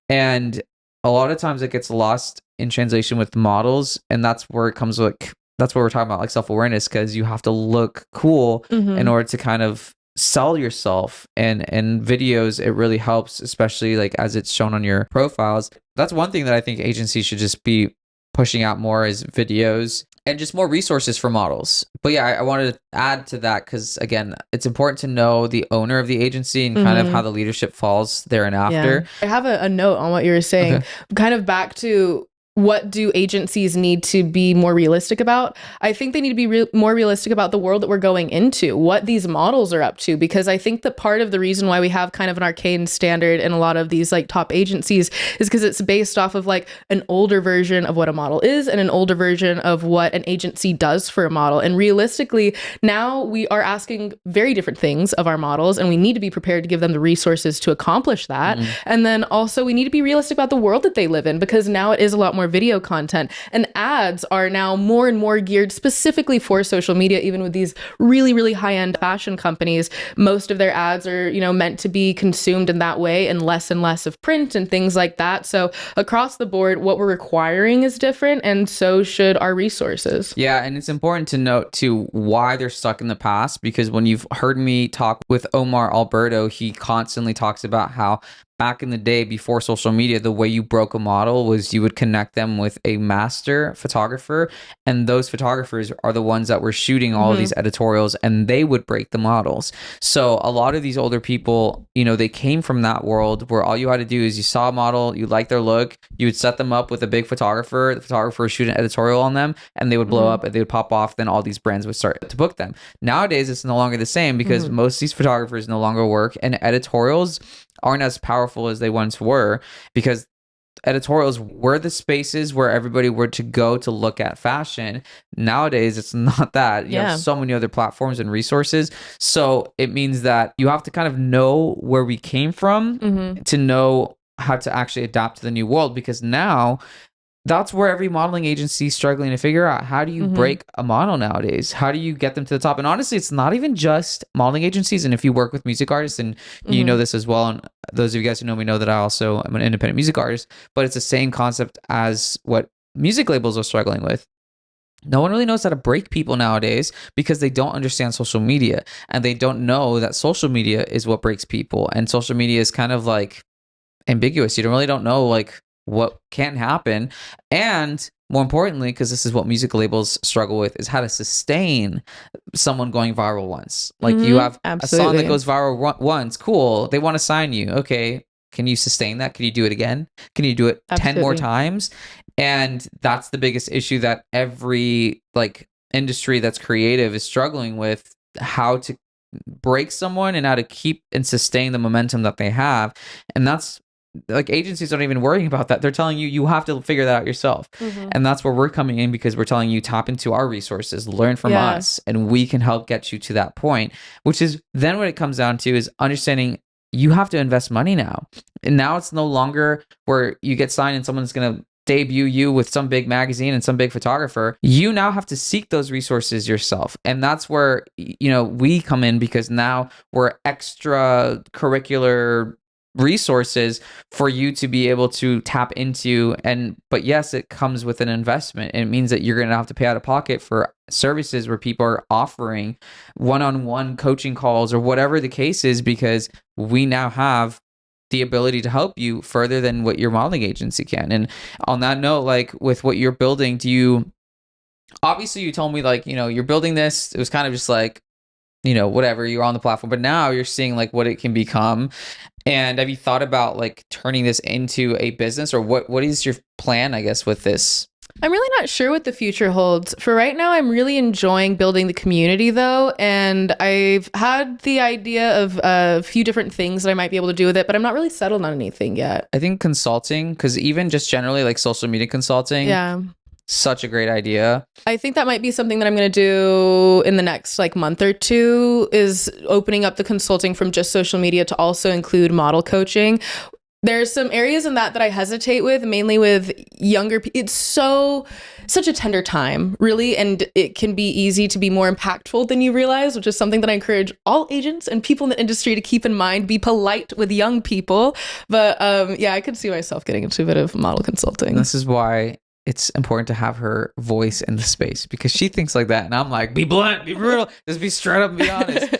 And a lot of times it gets lost in translation with models, and that's where it comes like, that's what we're talking about, like self-awareness, because you have to look cool in order to kind of sell yourself. And videos, it really helps, especially like as it's shown on your profiles. That's one thing that I think agencies should just be pushing out more, is videos and just more resources for models. But yeah, I wanted to add to that because, again, it's important to know the owner of the agency and kind of how the leadership falls there and after. I have a note on what you were saying, kind of back to what do agencies need to be more realistic about? I think they need to be more realistic about the world that we're going into, what these models are up to, because I think that part of the reason why we have kind of an arcane standard in a lot of these like top agencies is because it's based off of like an older version of what a model is and an older version of what an agency does for a model. And realistically, now we are asking very different things of our models, and we need to be prepared to give them the resources to accomplish that. And then also we need to be realistic about the world that they live in, because now it is a lot more video content, and ads are now more and more geared specifically for social media. Even with these really, really high-end fashion companies, most of their ads are, you know, meant to be consumed in that way, and less of print and things like that. So across the board, what we're requiring is different, and so should our resources. Yeah, and it's important to note too why they're stuck in the past, because when you've heard me talk with Omar Alberto, he constantly talks about how back in the day before social media, the way you broke a model was you would connect them with a master photographer, and those photographers are the ones that were shooting all of these editorials, and they would break the models. So a lot of these older people, you know, they came from that world where all you had to do is you saw a model, you liked their look, you would set them up with a big photographer, the photographer would shoot an editorial on them, and they would blow up and they would pop off. Then all these brands would start to book them. Nowadays, it's no longer the same because most of these photographers no longer work, and editorials aren't as powerful as they once were, because editorials were the spaces where everybody were to go to look at fashion. Nowadays, it's not that. You have so many other platforms and resources. So it means that you have to kind of know where we came from to know how to actually adapt to the new world, because now that's where every modeling agency is struggling to figure out, how do you break a model nowadays? How do you get them to the top? And honestly, it's not even just modeling agencies. And if you work with music artists, and you know this as well, and those of you guys who know me know that I also am an independent music artist, but it's the same concept as what music labels are struggling with. No one really knows how to break people nowadays because they don't understand social media, and they don't know that social media is what breaks people. And social media is kind of like ambiguous. You don't know like what can happen. And more importantly, because this is what music labels struggle with, is how to sustain someone going viral once. Like you have a song that goes viral once, cool, they want to sign you. Okay, can you sustain that? Can you do it again? Can you do it 10 more times? And that's the biggest issue that every like industry that's creative is struggling with, how to break someone and how to keep and sustain the momentum that they have. And that's like, agencies aren't even worrying about that. They're telling you, you have to figure that out yourself. And that's where we're coming in, because we're telling you, tap into our resources, learn from us, and we can help get you to that point. Which is then what it comes down to, is understanding you have to invest money now. And now it's no longer where you get signed and someone's going to debut you with some big magazine and some big photographer. You now have to seek those resources yourself. And that's where, you know, we come in, because now we're extracurricular resources for you to be able to tap into. And but yes, it comes with an investment. It means that you're going to have to pay out of pocket for services where people are offering one-on-one coaching calls or whatever the case is, because we now have the ability to help you further than what your modeling agency can. And on that note, like with what you're building, do you, obviously you told me like, you know, you're building this, it was kind of just like, you know, whatever, you're on the platform, but now you're seeing like what it can become. And have you thought about like turning this into a business, or what is your plan, I guess, with this? I'm really not sure what the future holds. For right now, I'm really enjoying building the community though. And I've had the idea of a few different things that I might be able to do with it, but I'm not really settled on anything yet. I think consulting, because even just generally like social media consulting. Such a great idea. I think that might be something that I'm going to do in the next like month or two, is opening up the consulting from just social media to also include model coaching. There's some areas in that I hesitate with, mainly with younger people. It's such a tender time, really, and it can be easy to be more impactful than you realize, which is something that I encourage all agents and people in the industry to keep in mind. Be polite with young people. But yeah, I could see myself getting into a bit of model consulting. This is why it's important to have her voice in the space, because she thinks like that, and I'm like, be blunt, be brutal, just be straight up and be honest.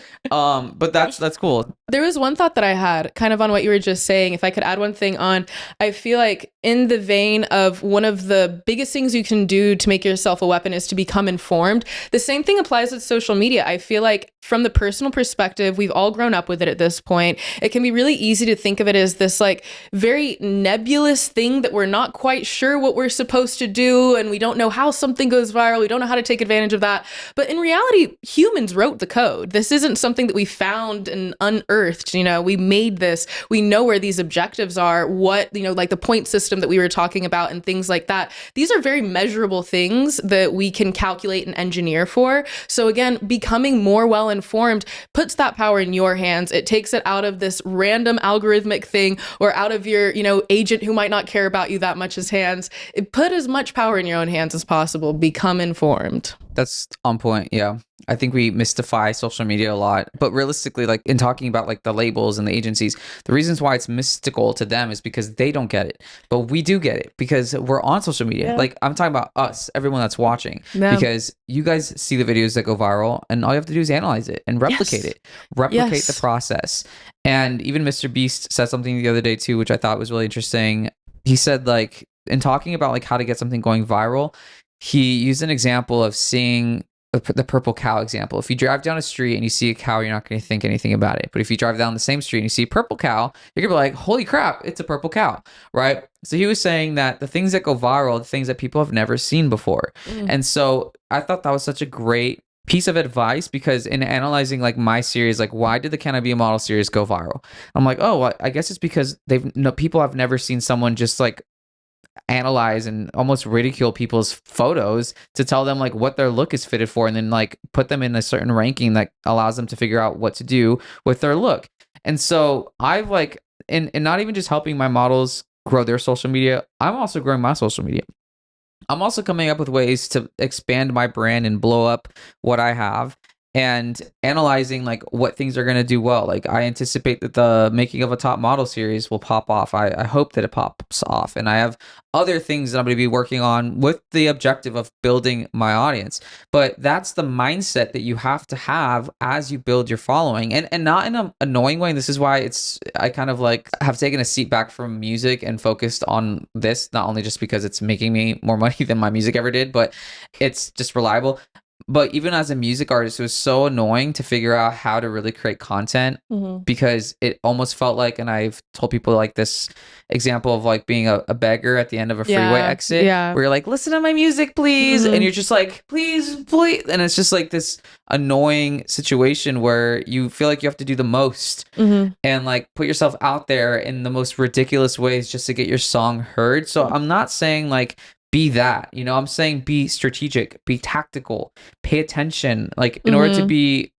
But that's cool. There was one thought that I had kind of on what you were just saying. If I could add one thing on, I feel like in the vein of one of the biggest things you can do to make yourself a weapon is to become informed. The same thing applies with social media. I feel like from the personal perspective, we've all grown up with it at this point. It can be really easy to think of it as this like very nebulous thing that we're not quite sure what we're supposed to do, and we don't know how something goes viral. We don't know how to take advantage of that. But in reality, humans wrote the code. This isn't something that we found and unearthed. You know, we made this. We know where these objectives are, what, you know, like the point system that we were talking about and things like that. These are very measurable things that we can calculate and engineer for. So again, becoming more well informed puts that power in your hands. It takes it out of this random algorithmic thing, or out of your, you know, agent who might not care about you that much, his hands. It put as much power in your own hands as possible. Become informed. That's on point. Yeah. I think we mystify social media a lot. But realistically, like in talking about like the labels and the agencies, the reasons why it's mystical to them is because they don't get it. But we do get it because we're on social media. Yeah. Like I'm talking about us, everyone that's watching. Yeah. Because you guys see the videos that go viral and all you have to do is analyze it and replicate Yes. it. Replicate Yes. the process. And even Mr. Beast said something the other day too, which I thought was really interesting. He said like in talking about like how to get something going viral, he used an example of seeing the purple cow example. If you drive down a street and you see a cow, you're not going to think anything about it. But if you drive down the same street and you see a purple cow, you're going to be like, holy crap, it's a purple cow, right? So he was saying that the things that go viral, the things that people have never seen before. And so I thought that was such a great piece of advice because in analyzing like my series, like why did the Can I Be a Model series go viral? I'm like, oh, well, I guess it's because people have never seen someone just like analyze and almost ridicule people's photos to tell them like what their look is fitted for and then like put them in a certain ranking that allows them to figure out what to do with their look. And so I've like and not even just helping my models grow their social media, I'm also growing my social media. I'm also coming up with ways to expand my brand and blow up what I have and analyzing like what things are going to do well. Like I anticipate that the making of a top model series will pop off. I hope that it pops off. And I have other things that I'm going to be working on with the objective of building my audience. But that's the mindset that you have to have as you build your following and not in an annoying way. And this is why I kind of like have taken a seat back from music and focused on this, not only just because it's making me more money than my music ever did, but it's just reliable. But even as a music artist, it was so annoying to figure out how to really create content because it almost felt like, and I've told people like this example of like being a beggar at the end of a freeway exit where you're like, listen to my music, please. And you're just like, please. And it's just like this annoying situation where you feel like you have to do the most and like put yourself out there in the most ridiculous ways just to get your song heard. So I'm not saying like, be that, I'm saying be strategic, be tactical, pay attention. Like in order to be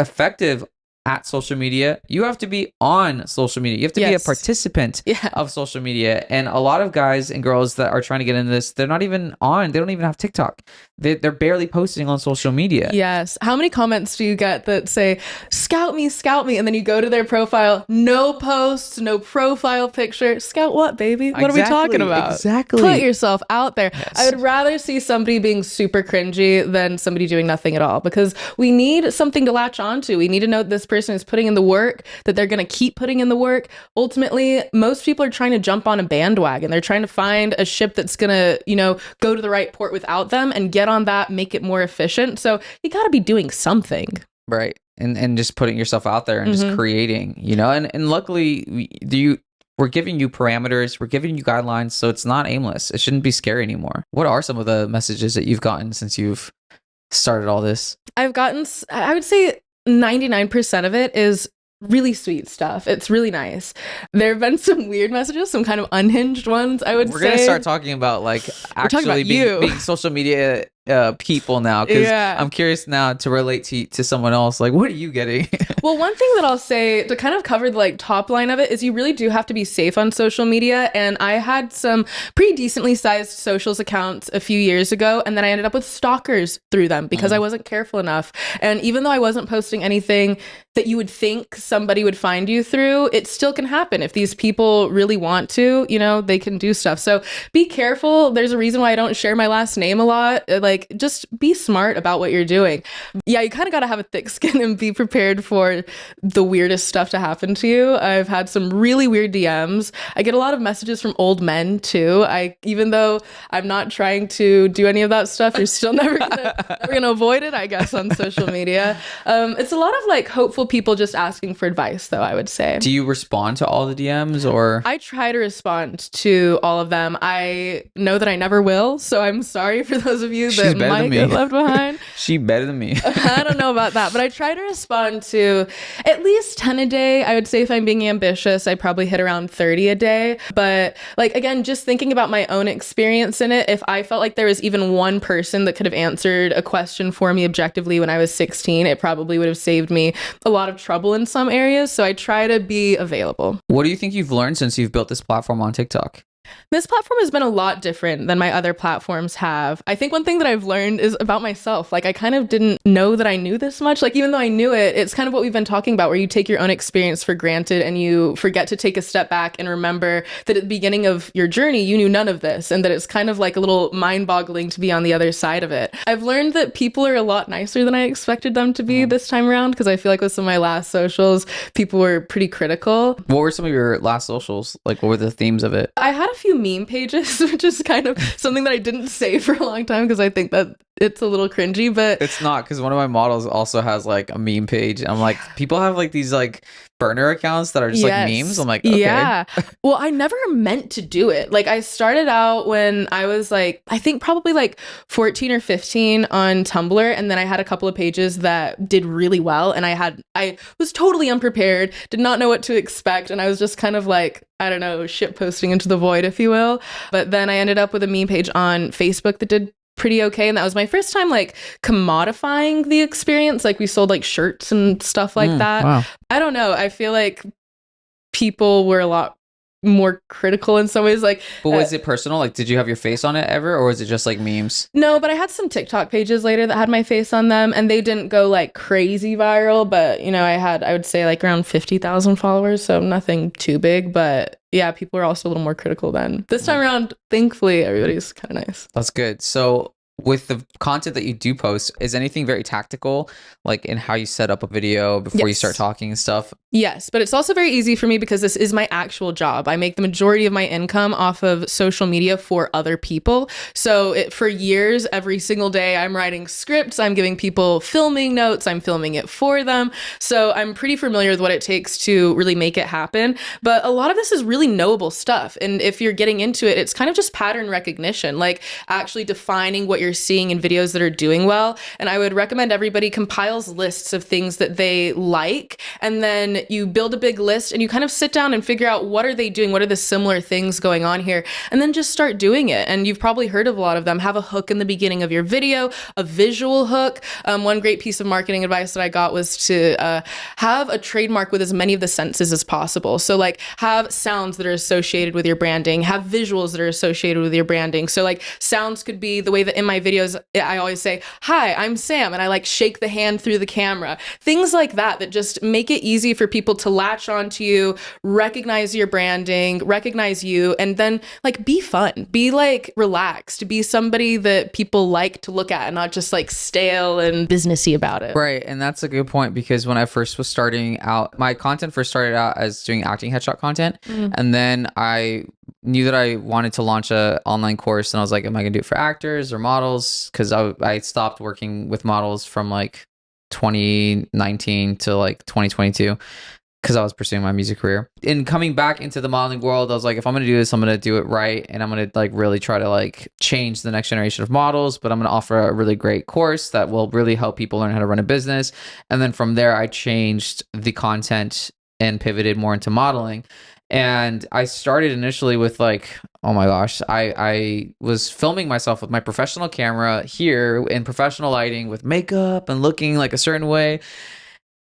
effective at social media, you have to be on social media. You have to be a participant of social media. And a lot of guys and girls that are trying to get into this, they're not even on, they don't even have TikTok. They're barely posting on social media. Yes. How many comments do you get that say, scout me, and then you go to their profile, no posts, no profile picture. Scout what, baby? What are we talking about? Exactly. Put yourself out there. Yes. I would rather see somebody being super cringy than somebody doing nothing at all because we need something to latch onto. We need to know this person is putting in the work, that they're going to keep putting in the work. Ultimately, most people are trying to jump on a bandwagon. They're trying to find a ship that's going to, go to the right port without them and get on that, make it more efficient. So you got to be doing something. Right. And just putting yourself out there and just creating, and luckily we're giving you parameters, we're giving you guidelines, so it's not aimless. It shouldn't be scary anymore. What are some of the messages that you've gotten since you've started all this? I've gotten, I would say 99% of it is really sweet stuff. It's really nice. There have been some weird messages, some kind of unhinged ones, I would say. We're going to start talking about like actually being social media people now because I'm curious now to relate to someone else. Like, what are you getting? Well, one thing that I'll say to kind of cover the like top line of it is you really do have to be safe on social media. And I had some pretty decently sized socials accounts a few years ago, and then I ended up with stalkers through them because I wasn't careful enough. And even though I wasn't posting anything that you would think somebody would find you through, it still can happen. If these people really want to, they can do stuff. So be careful. There's a reason why I don't share my last name a lot. Like, just be smart about what you're doing. Yeah, you kind of got to have a thick skin and be prepared for the weirdest stuff to happen to you. I've had some really weird DMs. I get a lot of messages from old men too. Even though I'm not trying to do any of that stuff, you're still never gonna avoid it, I guess, on social media. It's a lot of like hopeful people just asking for advice, though, I would say. Do you respond to all the DMs or? I try to respond to all of them. I know that I never will, so I'm sorry for those of you that might get left behind. She better than me. I don't know about that, but I try to respond to at least 10 a day. I would say if I'm being ambitious, I probably hit around 30 a day. But like, again, just thinking about my own experience in it, if I felt like there was even one person that could have answered a question for me objectively when I was 16, it probably would have saved me a lot of trouble in some areas. So I try to be available. What do you think you've learned since you've built this platform on TikTok? This platform has been a lot different than my other platforms have. I think one thing that I've learned is about myself. Like, I kind of didn't know that I knew this much. Like, even though I knew it, it's kind of what we've been talking about, where you take your own experience for granted and you forget to take a step back and remember that at the beginning of your journey, you knew none of this, and that it's kind of like a little mind-boggling to be on the other side of it. I've learned that people are a lot nicer than I expected them to be this time around, because I feel like with some of my last socials, people were pretty critical. What were some of your last socials? Like, what were the themes of it? I had a few meme pages, which is kind of something that I didn't say for a long time because I think that it's a little cringy, but It's not, because one of my models also has like a meme page. I'm like, people have like these like burner accounts that are just like memes. I'm like, okay. Yeah. Well, I never meant to do it. Like, I started out when I was like, I think probably like 14 or 15 on Tumblr. And then I had a couple of pages that did really well. And I was totally unprepared, did not know what to expect. And I was just kind of like, I don't know, shit posting into the void, if you will. But then I ended up with a meme page on Facebook that did pretty okay, and that was my first time like commodifying the experience. Like, we sold like shirts and stuff like that. Wow. I don't know, I feel like people were a lot more critical in some ways. Like, But was it personal? Like, did you have your face on it ever, or was it just like memes? no, but I had some TikTok pages later that had my face on them, and they didn't go like crazy viral, but you know, I would say like around 50,000 followers, so nothing too big. But yeah, people were also a little more critical then. This time around, thankfully, everybody's kind of nice. That's good. So with the content that you do post, is anything very tactical, like in how you set up a video before you start talking and stuff? Yes, but it's also very easy for me because this is my actual job. I make the majority of my income off of social media for other people. So for years, every single day, I'm writing scripts, I'm giving people filming notes, I'm filming it for them. So I'm pretty familiar with what it takes to really make it happen. But a lot of this is really knowable stuff. And if you're getting into it, it's kind of just pattern recognition, like actually defining what you're seeing in videos that are doing well. And I would recommend everybody compiles lists of things that they like, and then you build a big list and you kind of sit down and figure out what are they doing, what are the similar things going on here, and then just start doing it. And you've probably heard of a lot of them. Have a hook in the beginning of your video, a visual hook. One great piece of marketing advice that I got was to have a trademark with as many of the senses as possible. So like, have sounds that are associated with your branding, have visuals that are associated with your branding. So like, sounds could be the way that in my videos, I always say, "Hi, I'm Sam," and I like shake the hand through the camera. Things like that just make it easy for people to latch onto you, recognize your branding, recognize you, and then like be fun, be like relaxed, be somebody that people like to look at and not just like stale and businessy about it. Right. And that's a good point, because when I first was starting out, my content first started out as doing acting headshot content. And then I knew that I wanted to launch a online course, and I was like, am I gonna do it for actors or models? Because I stopped working with models from like 2019 to like 2022 because I was pursuing my music career. And coming back into the modeling world, I was like, if I'm gonna do this, I'm gonna do it right, and I'm gonna like really try to like change the next generation of models, but I'm gonna offer a really great course that will really help people learn how to run a business. And then from there, I changed the content and pivoted more into modeling. And I started initially with like, oh my gosh, I was filming myself with my professional camera here in professional lighting with makeup and looking like a certain way.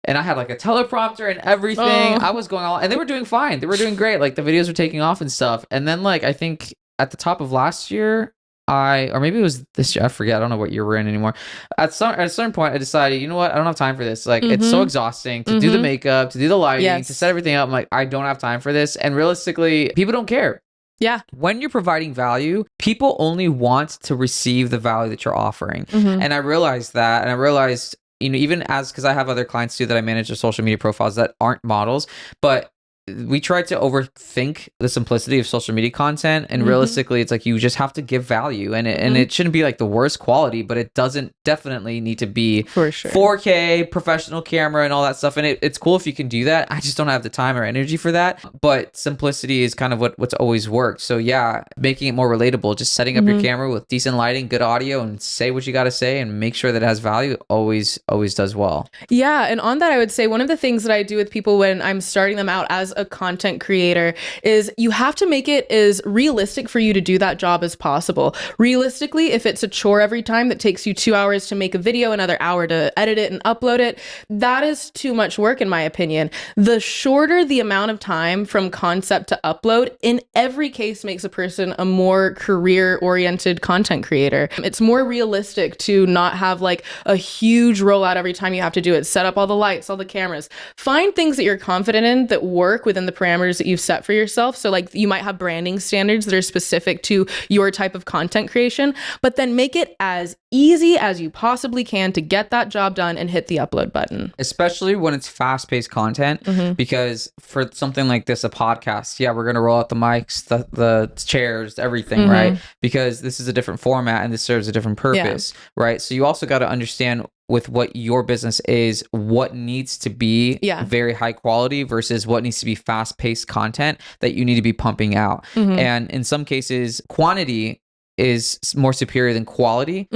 And I had like a teleprompter and everything. I was going all, and they were doing fine. They were doing great. Like the videos were taking off and stuff. And then like, I think at the top of last year, or maybe it was this year, I forget, I don't know what year we're in anymore. At a certain point, I decided, you know what, I don't have time for this. Like, it's so exhausting to do the makeup, to do the lighting, to set everything up. I'm like, I don't have time for this. And realistically, people don't care. Yeah. When you're providing value, people only want to receive the value that you're offering. And I realized that, and I realized, you know, even because I have other clients too that I manage their social media profiles that aren't models, but we try to overthink the simplicity of social media content, and realistically it's like you just have to give value, and it shouldn't be like the worst quality, but it doesn't definitely need to be for sure 4K professional camera and all that stuff. And it's cool if you can do that. I just don't have the time or energy for that, but simplicity is kind of what's always worked. So yeah, making it more relatable, just setting up your camera with decent lighting, good audio, and say what you got to say and make sure that it has value always does well. Yeah. And on that, I would say one of the things that I do with people when I'm starting them out as a content creator is you have to make it as realistic for you to do that job as possible. Realistically, if it's a chore every time that takes you 2 hours to make a video, another hour to edit it and upload it, that is too much work in my opinion. The shorter the amount of time from concept to upload, in every case makes a person a more career-oriented content creator. It's more realistic to not have like a huge rollout every time you have to do it. Set up all the lights, all the cameras. Find things that you're confident in that work within the parameters that you've set for yourself. So like you might have branding standards that are specific to your type of content creation, but then make it as easy as you possibly can to get that job done and hit the upload button. Especially when it's fast-paced content, because for something like this, a podcast, yeah, we're going to roll out the mics, the chairs, everything, right? Because this is a different format and this serves a different purpose, right? So you also got to understand with what your business is, what needs to be very high quality versus what needs to be fast-paced content that you need to be pumping out. And in some cases, quantity is more superior than quality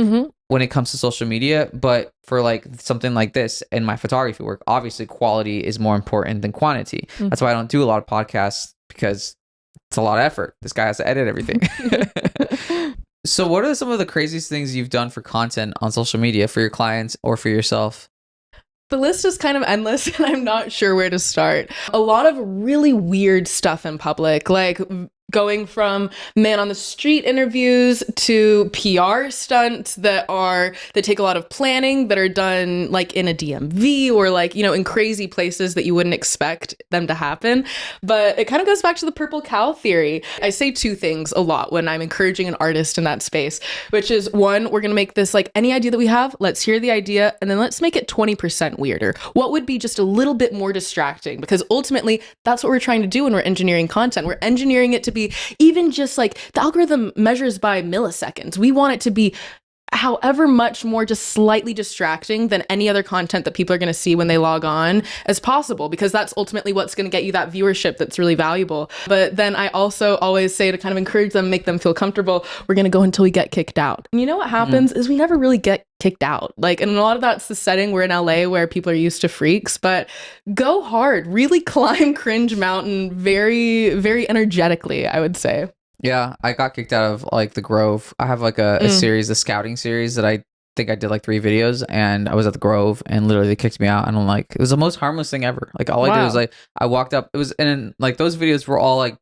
when it comes to social media. But for like something like this and my photography work, obviously quality is more important than quantity. That's why I don't do a lot of podcasts, because it's a lot of effort. This guy has to edit everything. So what are some of the craziest things you've done for content on social media for your clients or for yourself? The list is kind of endless and I'm not sure where to start. A lot of really weird stuff in public, like going from man on the street interviews to PR stunts that take a lot of planning, that are done like in a DMV or like, you know, in crazy places that you wouldn't expect them to happen. But it kind of goes back to the purple cow theory. I say two things a lot when I'm encouraging an artist in that space, which is one, we're going to make this like any idea that we have, let's hear the idea, and then let's make it 20% weirder. What would be just a little bit more distracting? Because ultimately that's what we're trying to do when we're engineering content. We're engineering it to be even just like the algorithm measures by milliseconds. We want it to be however much more just slightly distracting than any other content that people are going to see when they log on as possible, because that's ultimately what's going to get you that viewership that's really valuable. But then I also always say, to kind of encourage them, make them feel comfortable, we're going to go until we get kicked out. And you know what happens is we never really get kicked out. Like, and a lot of that's the setting. We're in LA where people are used to freaks, but go hard, really climb cringe mountain very, very energetically, I would say. Yeah, I got kicked out of like the Grove. I have like a series, a scouting series that I think I did like 3 videos, and I was at the Grove and literally they kicked me out. And I'm like, it was the most harmless thing ever. Like all I did was like, I walked up, it was, and like those videos were all like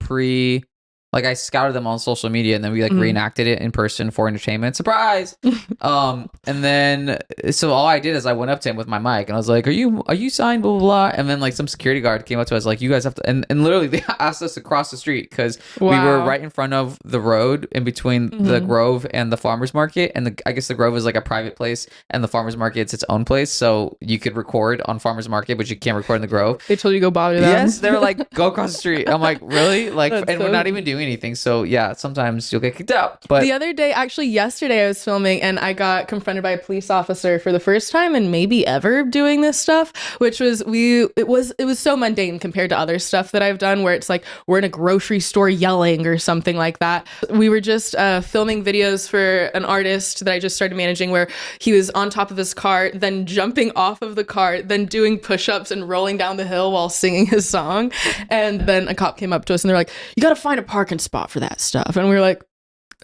like I scouted them on social media and then we like reenacted it in person for entertainment. Surprise! And then so all I did is I went up to him with my mic and I was like, are you signed, blah, blah, blah. And then like some security guard came up to us like, you guys have to, and literally they asked us to cross the street because we were right in front of the road in between the Grove and the farmer's market. And I guess the Grove is like a private place and the farmer's market, it's its own place. So you could record on farmer's market, but you can't record in the Grove. They told you to go bother them? Yes, they were like, go across the street. I'm like, really? Like, and we're not even doing anything. So yeah, sometimes you'll get kicked out. But the other day, actually yesterday, I was filming and I got confronted by a police officer for the first time and maybe ever doing this stuff, which was it was so mundane compared to other stuff that I've done where it's like we're in a grocery store yelling or something like that. We were just filming videos for an artist that I just started managing where he was on top of his car, then jumping off of the car, then doing push-ups and rolling down the hill while singing his song. And then a cop came up to us and they're like, you got to find a parking spot for that stuff. And we were like,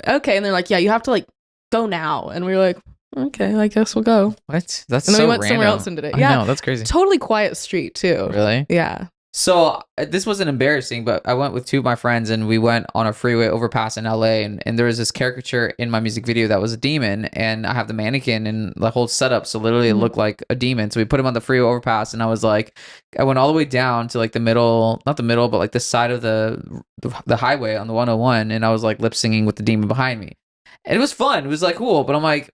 okay. And they're like, yeah, you have to like go now. And we were like, okay, I guess we'll go. What? That's and then so we went random. somewhere else and did it. I Yeah, know, that's crazy. Totally quiet street too. Really? Yeah. So this wasn't embarrassing, but I went with 2 of my friends and we went on a freeway overpass in LA, and there was this caricature in my music video that was a demon, and I have the mannequin and the whole setup, so literally it looked like a demon. So we put him on the freeway overpass, and I was like, I went all the way down to like the middle, not the middle, but like the side of the highway on the 101, and I was like lip singing with the demon behind me. And it was fun. It was like cool, but I'm like,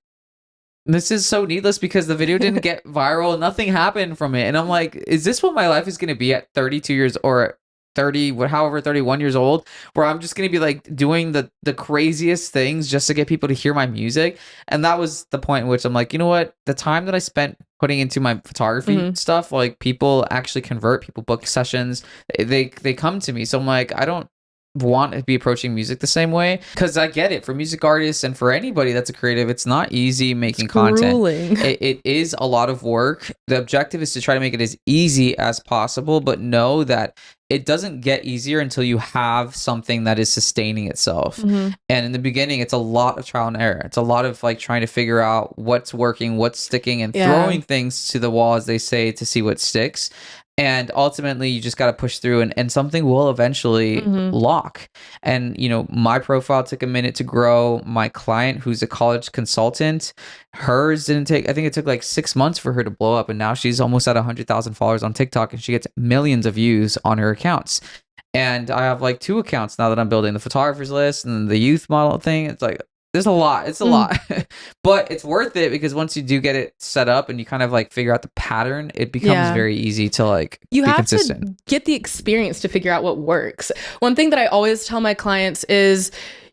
this is so needless because the video didn't get viral. Nothing happened from it. And I'm like, is this what my life is going to be at 32 years or 30, however, 31 years old, where I'm just going to be like doing the craziest things just to get people to hear my music? And that was the point in which I'm like, you know what? The time that I spent putting into my photography stuff, like people actually convert, people book sessions, they come to me. So I'm like, I don't want to be approaching music the same way, because I get it, for music artists and for anybody that's a creative, it's not easy making content. It is a lot of work. The objective is to try to make it as easy as possible, but know that it doesn't get easier until you have something that is sustaining itself. And in the beginning, it's a lot of trial and error. It's a lot of like trying to figure out what's working, what's sticking, and throwing things to the wall, as they say, to see what sticks. And ultimately, you just got to push through, and something will eventually lock. And, you know, my profile took a minute to grow. My client, who's a college consultant, hers didn't take, I think it took like 6 months for her to blow up. And now she's almost at 100,000 followers on TikTok, and she gets millions of views on her accounts. And I have like 2 accounts now that I'm building, the photographer's list and the youth model thing. It's like, there's a lot. It's a lot, but it's worth it, because once you do get it set up and you kind of like figure out the pattern, it becomes very easy to like you be have consistent. to get the experience to figure out what works. One thing that I always tell my clients is,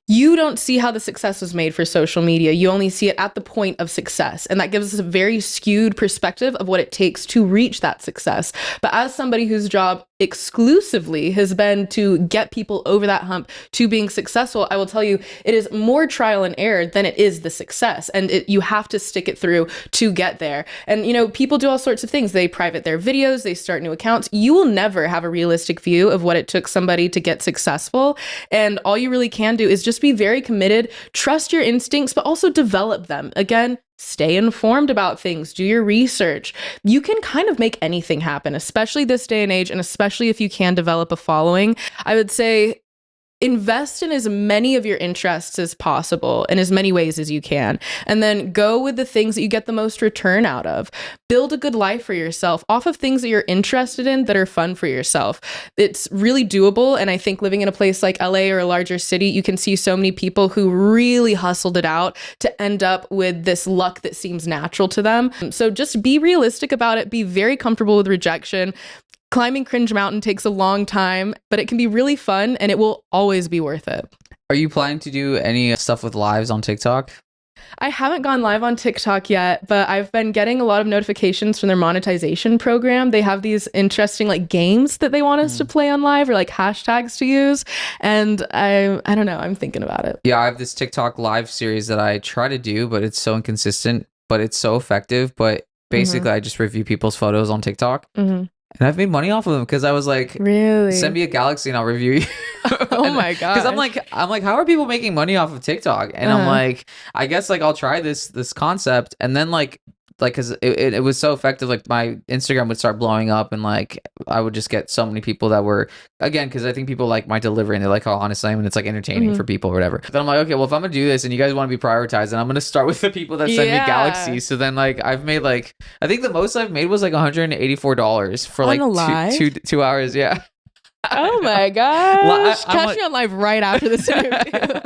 you don't see how the success was made for social media. You only see it at the point of success. And that gives us a very skewed perspective of what it takes to reach that success. But as somebody whose job exclusively has been to get people over that hump to being successful, I will tell you, it is more trial and error than it is the success. And you have to stick it through to get there. And, you know, people do all sorts of things. They private their videos, they start new accounts. You will never have a realistic view of what it took somebody to get successful. And all you really can do is just be very committed, trust your instincts, but also develop them. Again, stay informed about things, do your research. You can kind of make anything happen, especially this day and age, and especially if you can develop a following. I would say invest in as many of your interests as possible in as many ways as you can, and then go with the things that you get the most return out of. Build a good life for yourself off of things that you're interested in that are fun for yourself. It's really doable, and I think living in a place like LA or a larger city, you can see so many people who really hustled it out to end up with this luck that seems natural to them. So just be realistic about it. Be very comfortable with rejection. Climbing Cringe Mountain takes a long time, but it can be really fun, and it will always be worth it. Are you planning to do any stuff with lives on TikTok? I haven't gone live on TikTok yet, but I've been getting a lot of notifications from their monetization program. They have these interesting like games that they want us to play on live, or like hashtags to use. And I don't know, I'm thinking about it. Yeah, I have this TikTok live series that I try to do, but it's so inconsistent, but it's so effective. But basically, I just review people's photos on TikTok. And I've made money off of them, because I was like, really? Send me a galaxy and I'll review you. Oh my god! Because I'm like, how are people making money off of TikTok? And I'm like, I guess like I'll try this concept, and then like because it was so effective, like my Instagram would start blowing up, and like I would just get so many people that were, again, because I think people like my delivery and they like how honest I am, and it's like entertaining for people or whatever. Then I'm like, okay, well, if I'm gonna do this and you guys want to be prioritized, then I'm gonna start with the people that send me galaxies. So then like I've made like, I think the most I've made was like $184 for like 2 hours. Yeah. Oh my gosh. Catch me on live right after this interview.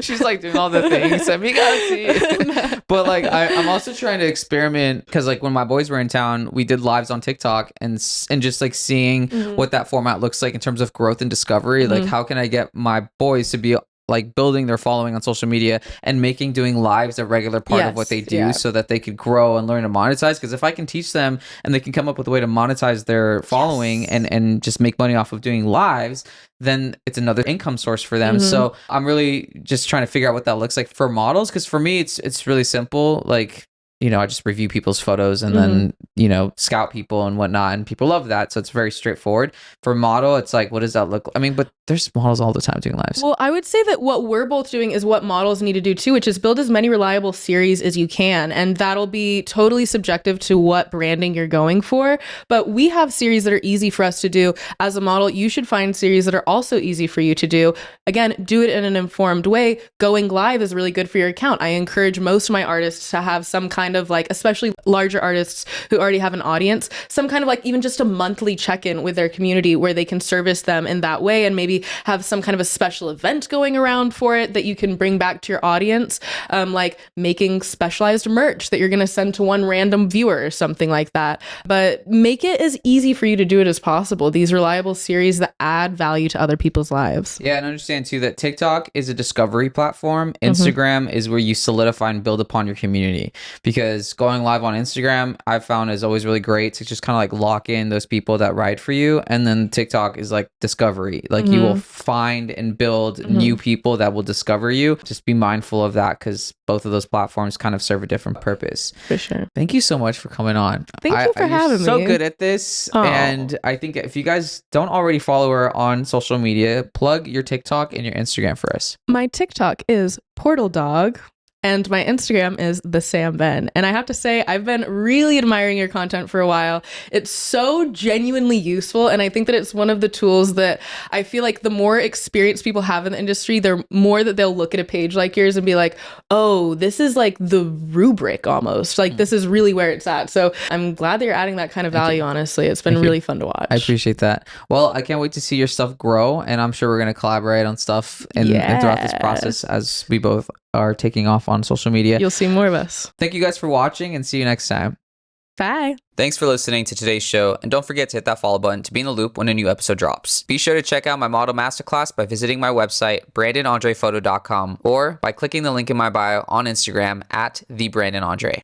She's like doing all the things. Send me galaxy. But like I'm also trying to experiment, because like when my boys were in town, we did lives on TikTok, and just like seeing what that format looks like in terms of growth and discovery. Like how can I get my boys to be like building their following on social media and making doing lives a regular part of what they do, so that they could grow and learn to monetize. Because if I can teach them and they can come up with a way to monetize their following and just make money off of doing lives, then it's another income source for them. So I'm really just trying to figure out what that looks like for models, because for me it's really simple. Like, you know, I just review people's photos and then, you know, scout people and whatnot. And people love that. So it's very straightforward. For model, it's like, what does that look like? I mean, but there's models all the time doing lives. Well, I would say that what we're both doing is what models need to do too, which is build as many reliable series as you can. And that'll be totally subjective to what branding you're going for. But we have series that are easy for us to do. As a model, you should find series that are also easy for you to do. Again, do it in an informed way. Going live is really good for your account. I encourage most of my artists to have some kind of like, especially larger artists who already have an audience, some kind of like even just a monthly check-in with their community where they can service them in that way, and maybe have some kind of a special event going around for it that you can bring back to your audience, like making specialized merch that you're going to send to one random viewer or something like that. But make it as easy for you to do it as possible. These reliable series that add value to other people's lives. Yeah, and understand too that TikTok is a discovery platform. Instagram is where you solidify and build upon your community, because because going live on Instagram, I found is always really great to just kind of like lock in those people that ride for you. And then TikTok is like discovery. Like you will find and build new people that will discover you. Just be mindful of that because both of those platforms kind of serve a different purpose. For sure. Thank you so much for coming on. Thank you for having me. So good at this. Aw. And I think if you guys don't already follow her on social media, plug your TikTok and your Instagram for us. My TikTok is Portal Dog. And my Instagram is the Sam Ben. And I have to say, I've been really admiring your content for a while. It's so genuinely useful. And I think that it's one of the tools that I feel like the more experience people have in the industry, the more that they'll look at a page like yours and be like, oh, this is like the rubric almost. Like this is really where it's at. So I'm glad that you're adding that kind of value, honestly. It's been really fun to watch. I appreciate that. Well, I can't wait to see your stuff grow. And I'm sure we're going to collaborate on stuff and throughout this process as we both are taking off on social media. You'll see more of us. Thank you guys for watching and see you next time. Bye. Thanks for listening to today's show, and don't forget to hit that follow button to be in the loop when a new episode drops. Be sure to check out my model masterclass by visiting my website, BrandonAndrePhoto.com, or by clicking the link in my bio on Instagram at TheBrandonAndre.